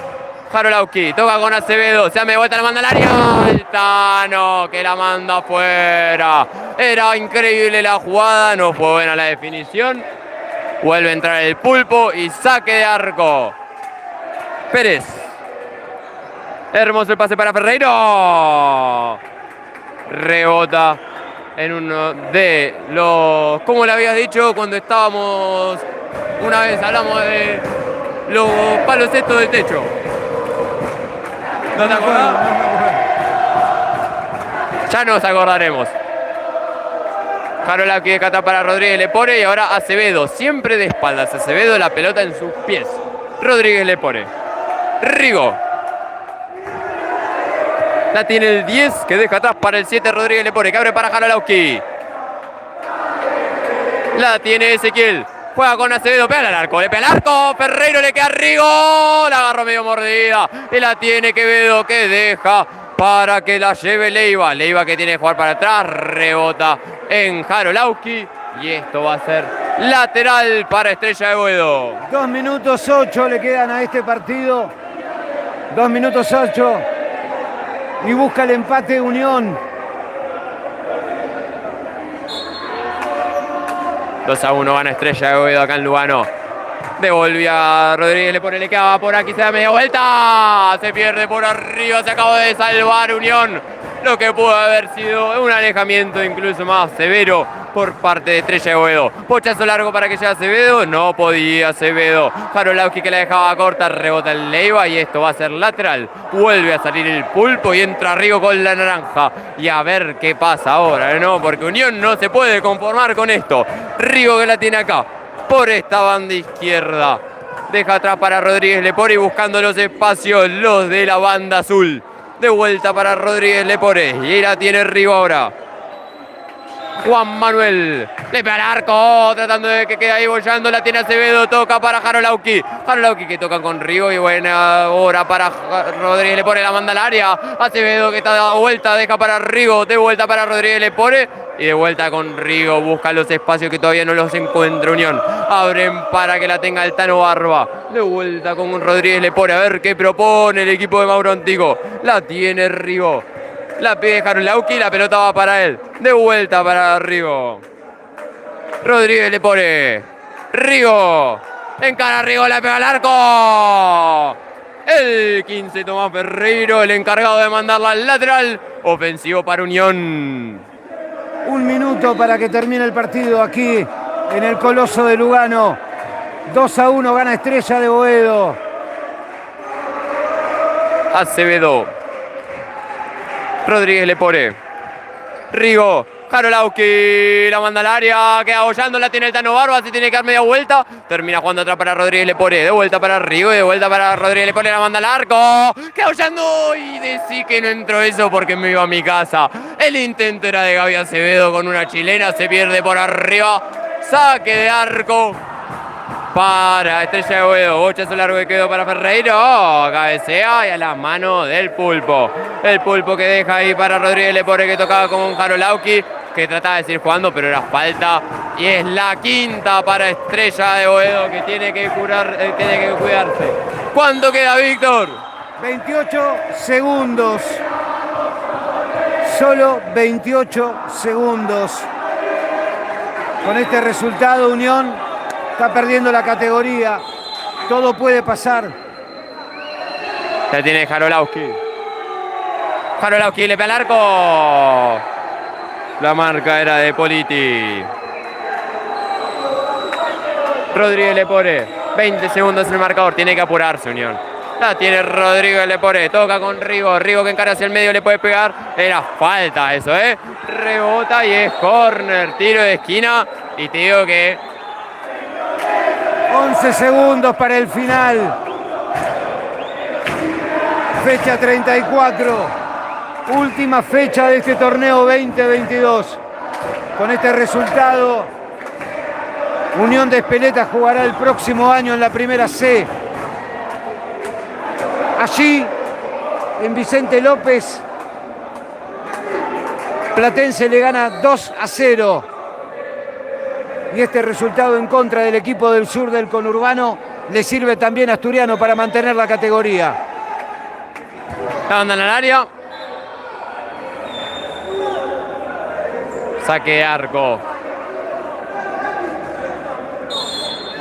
Jarolauski toca con Acevedo. Se me vuelta, la manda al área. El Tano que la manda afuera. Era increíble la jugada. No fue buena la definición. Vuelve a entrar el Pulpo y saque de arco. Pérez. Hermoso el pase para Ferreiro. Rebota en uno de los... ¿Cómo le habías dicho cuando estábamos... Una vez hablamos de los palos estos de techo? ¿No te acordás? Ya nos acordaremos. Jarolauski descata para Rodríguez Lepore y ahora Acevedo. Siempre de espaldas. Acevedo, la pelota en sus pies. Rodríguez Lepore. Rigo. La tiene el 10 que deja atrás para el 7 Rodríguez Lepore, que abre para Jarolauski. La tiene Ezequiel. Juega con Acevedo, pega al arco, le pega al arco. Ferreiro le queda a Rigo. La agarró medio mordida. Y la tiene Quevedo que deja para que la lleve Leiva. Leiva que tiene que jugar para atrás. Rebota en Jarolauski. Y esto va a ser lateral para Estrella de Boedo. 2 minutos 8 le quedan a este partido. 2 minutos 8. Y busca el empate Unión. 2-1 gana Estrella de Boedo acá en Lugano. Devolvía Rodríguez, le pone, le quedaba por aquí, se da media vuelta. Se pierde por arriba, se acabó de salvar Unión. Lo que pudo haber sido un alejamiento incluso más severo por parte de Estrella de Boedo. Pochazo largo para que llegue Acevedo. No podía Acevedo. Jarolauski que la dejaba corta, rebota el Leiva y esto va a ser lateral. Vuelve a salir el Pulpo y entra Rigo con la naranja. Y a ver qué pasa ahora, ¿no? Porque Unión no se puede conformar con esto. Rigo que la tiene acá, por esta banda izquierda. Deja atrás para Rodríguez Lepore y buscando los espacios los de la banda azul. De vuelta para Rodríguez Lepore. Y la tiene Rigo ahora. Juan Manuel. Le pega al arco. Tratando de que quede ahí bollando. La tiene Acevedo. Toca para Jarolauski. Jarolauski que toca con Rigo. Y buena hora para Rodríguez Lepore. La manda al área. Acevedo que está dando vuelta. Deja para Rigo. De vuelta para Rodríguez Lepore. Y de vuelta con Rigo. Busca los espacios que todavía no los encuentra Unión. Abren para que la tenga el Tano Barba. De vuelta con Rodríguez Lepore. A ver qué propone el equipo de Mauro Antico. La tiene Rigo. La pide Jarolauski. La pelota va para él. De vuelta para Rigo. Rodríguez Lepore. Rigo. Encara Rigo. La pega al arco. El 15 Tomás Ferreiro. El encargado de mandarla al lateral. Ofensivo para Unión. 1 minuto para que termine el partido aquí en el Coloso de Lugano. 2-1 gana Estrella de Boedo. Acevedo. Rodríguez Lepore. Rigo. Jarolauski la manda al área, queda bollando, la tiene el Tano Barba, se tiene que dar media vuelta. Termina jugando atrás para Rodríguez Lepore, de vuelta para Rigo y de vuelta para Rodríguez Lepore, la manda al arco. Queda bollando y decí que no entró eso porque me iba a mi casa. El intento era de Gaby Acevedo con una chilena, se pierde por arriba. Saque de arco para Estrella de Boedo. Bochazo largo que quedó para Ferreiro. Cabecea y a las manos del Pulpo. El Pulpo que deja ahí para Rodríguez Lepore que tocaba con Jarolauski, que trataba de seguir jugando, pero era falta. Y es la quinta para Estrella de Boedo que tiene que cuidarse. ¿Cuánto queda, Víctor? 28 segundos. Solo 28 segundos. Con este resultado, Unión está perdiendo la categoría. Todo puede pasar. La tiene Jarolauski. Jarolauski le pega al arco. La marca era de Politi. Rodríguez Lepore. 20 segundos en el marcador. Tiene que apurarse Unión. La tiene Rodrigo Lepore. Toca con Rigo. Rigo que encara hacia el medio. Le puede pegar. Era falta eso, ¿eh? Rebota y es córner. Tiro de esquina. Y te digo que 11 segundos para el final. Fecha 34. Última fecha de este torneo 2022. Con este resultado, Unión de Espeleta jugará el próximo año en la primera C. Allí, en Vicente López, Platense le gana 2-0. Y este resultado en contra del equipo del sur del conurbano le sirve también a Asturiano para mantener la categoría. La banda en el área. Saque de arco.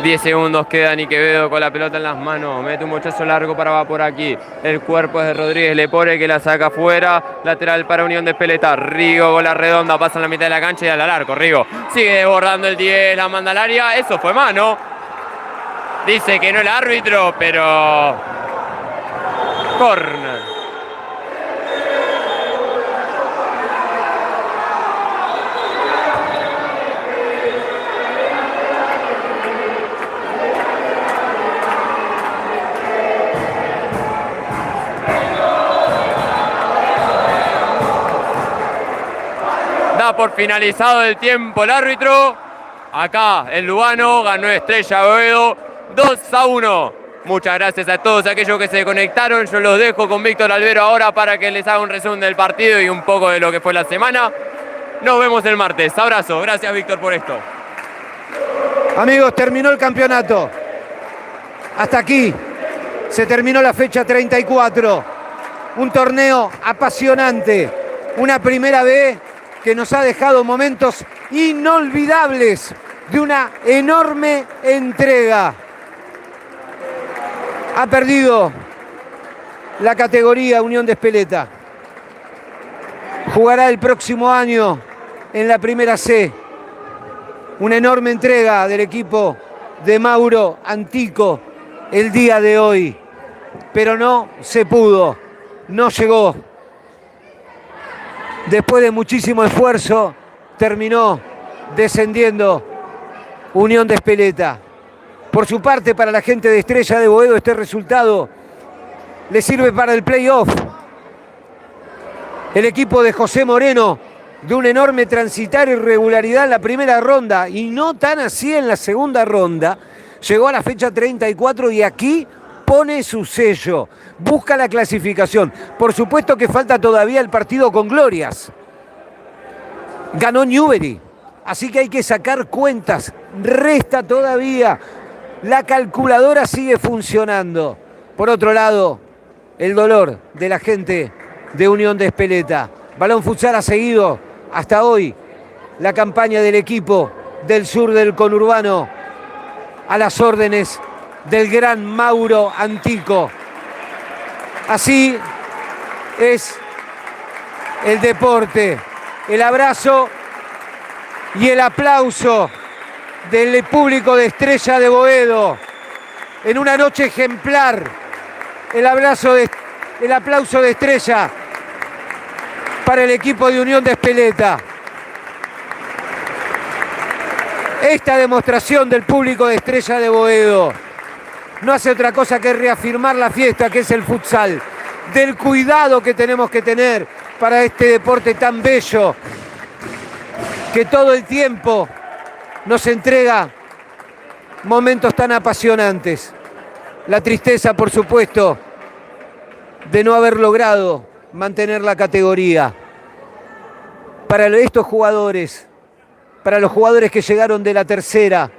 10 segundos quedan y Quevedo con la pelota en las manos. Mete un bochazo largo para va por aquí. El cuerpo es de Rodríguez Lepore que la saca afuera. Lateral para Unión de Espeleta. Rigo, bola redonda, pasa en la mitad de la cancha y al arco. Rigo sigue desbordando el 10, la manda al área. Eso fue mano. Dice que no el árbitro, pero córner. Da por finalizado el tiempo el árbitro. Acá el Lugano ganó Estrella Boedo 2-1. Muchas gracias a todos aquellos que se conectaron. Yo los dejo con Víctor Albero ahora para que les haga un resumen del partido y un poco de lo que fue la semana. Nos vemos el martes. Abrazo. Gracias, Víctor, por esto. Amigos, terminó el campeonato. Hasta aquí se terminó la fecha 34. Un torneo apasionante. Una primera B que nos ha dejado momentos inolvidables de una enorme entrega. Ha perdido la categoría Unión de Espeleta. Jugará el próximo año en la primera C. Una enorme entrega del equipo de Mauro Antico el día de hoy. Pero no se pudo, no llegó. Después de muchísimo esfuerzo, terminó descendiendo Unión de Espeleta. Por su parte, para la gente de Estrella de Boedo, este resultado le sirve para el playoff. El equipo de José Moreno, de un enorme transitar y regularidad en la primera ronda, y no tan así en la segunda ronda, llegó a la fecha 34 y aquí pone su sello. Busca la clasificación. Por supuesto que falta todavía el partido con glorias. Ganó Newbery, así que hay que sacar cuentas. Resta todavía. La calculadora sigue funcionando. Por otro lado, el dolor de la gente de Unión de Espeleta. Balón Futsal ha seguido hasta hoy la campaña del equipo del sur del conurbano a las órdenes del gran Mauro Antico. Así es el deporte. El abrazo y el aplauso del público de Estrella de Boedo en una noche ejemplar. El aplauso de Estrella para el equipo de Unión de Espeleta. Esta demostración del público de Estrella de Boedo no hace otra cosa que reafirmar la fiesta que es el futsal, del cuidado que tenemos que tener para este deporte tan bello, que todo el tiempo nos entrega momentos tan apasionantes. La tristeza, por supuesto, de no haber logrado mantener la categoría. Para estos jugadores, para los jugadores que llegaron de la tercera,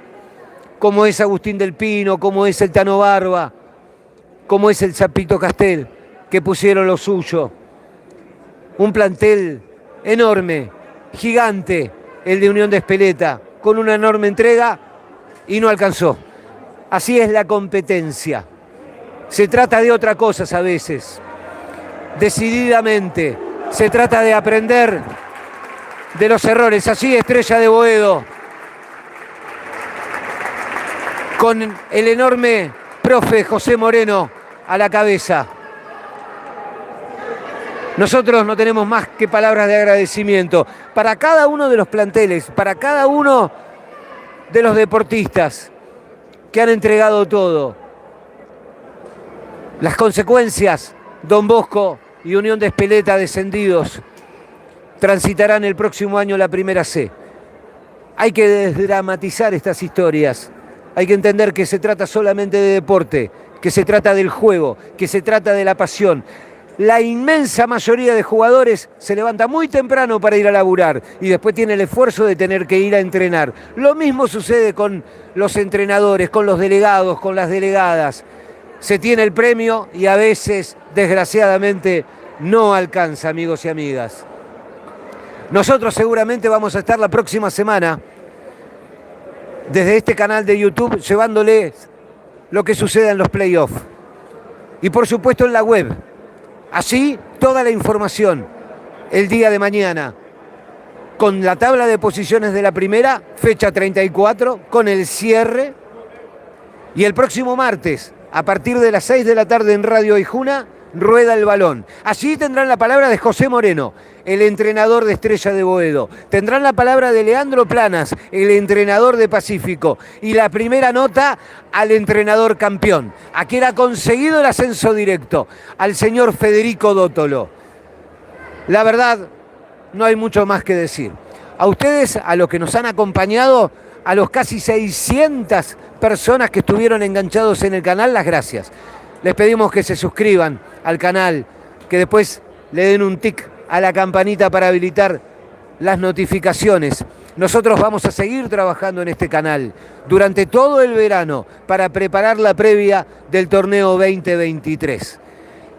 como es Agustín del Pino, como es el Tano Barba, como es el Zapito Castel, que pusieron lo suyo. Un plantel enorme, gigante, el de Unión de Espeleta, con una enorme entrega y no alcanzó. Así es la competencia. Se trata de otra cosa a veces. Decididamente, se trata de aprender de los errores. Así Estrella de Boedo, con el enorme profe José Moreno a la cabeza. Nosotros no tenemos más que palabras de agradecimiento para cada uno de los planteles, para cada uno de los deportistas que han entregado todo. Las consecuencias, Don Bosco y Unión de Espeleta descendidos, transitarán el próximo año la Primera C. Hay que desdramatizar estas historias. Hay que entender que se trata solamente de deporte, que se trata del juego, que se trata de la pasión. La inmensa mayoría de jugadores se levanta muy temprano para ir a laburar y después tiene el esfuerzo de tener que ir a entrenar. Lo mismo sucede con los entrenadores, con los delegados, con las delegadas. Se tiene el premio y a veces, desgraciadamente, no alcanza, amigos y amigas. Nosotros seguramente vamos a estar la próxima semana desde este canal de YouTube llevándoles lo que suceda en los playoffs. Y por supuesto en la web. Así, toda la información el día de mañana, con la tabla de posiciones de la primera, fecha 34, con el cierre. Y el próximo martes, a partir de las 6 de la tarde en Radio Aijuna, rueda el balón. Allí tendrán la palabra de José Moreno, el entrenador de Estrella de Boedo. Tendrán la palabra de Leandro Planas, el entrenador de Pacífico. Y la primera nota al entrenador campeón, a quien ha conseguido el ascenso directo, al señor Federico Dótolo. La verdad, no hay mucho más que decir. A ustedes, a los que nos han acompañado, a los casi 600 personas que estuvieron enganchados en el canal, las gracias. Les pedimos que se suscriban al canal, que después le den un tic a la campanita para habilitar las notificaciones. Nosotros vamos a seguir trabajando en este canal durante todo el verano para preparar la previa del torneo 2023.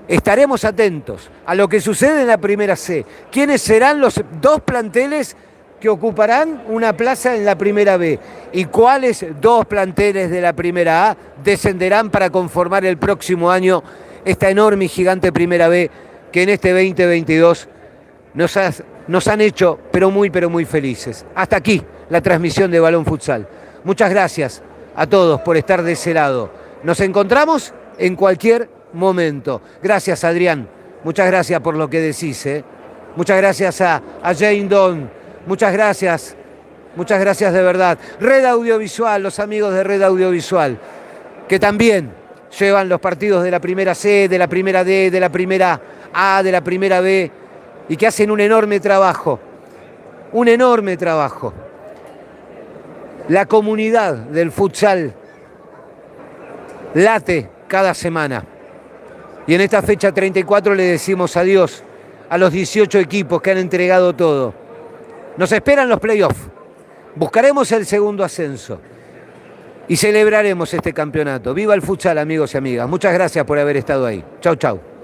Estaremos atentos a lo que sucede en la Primera C. ¿Quiénes serán los dos planteles que ocuparán una plaza en la Primera B? ¿Y cuáles dos planteles de la Primera A descenderán para conformar el próximo año esta enorme y gigante Primera B que en este 2022 nos han hecho pero muy felices? Hasta aquí la transmisión de Balón Futsal. Muchas gracias a todos por estar de ese lado. Nos encontramos en cualquier momento. Gracias, Adrián. Muchas gracias por lo que decís. Muchas gracias a Jane Don. Muchas gracias de verdad. Red Audiovisual, los amigos de Red Audiovisual, que también llevan los partidos de la Primera C, de la Primera D, de la Primera A, de la Primera B, y que hacen un enorme trabajo. La comunidad del futsal late cada semana. Y en esta fecha 34 le decimos adiós a los 18 equipos que han entregado todo. Nos esperan los playoffs. Buscaremos el segundo ascenso y celebraremos este campeonato. ¡Viva el futsal, amigos y amigas! Muchas gracias por haber estado ahí. Chau, chau.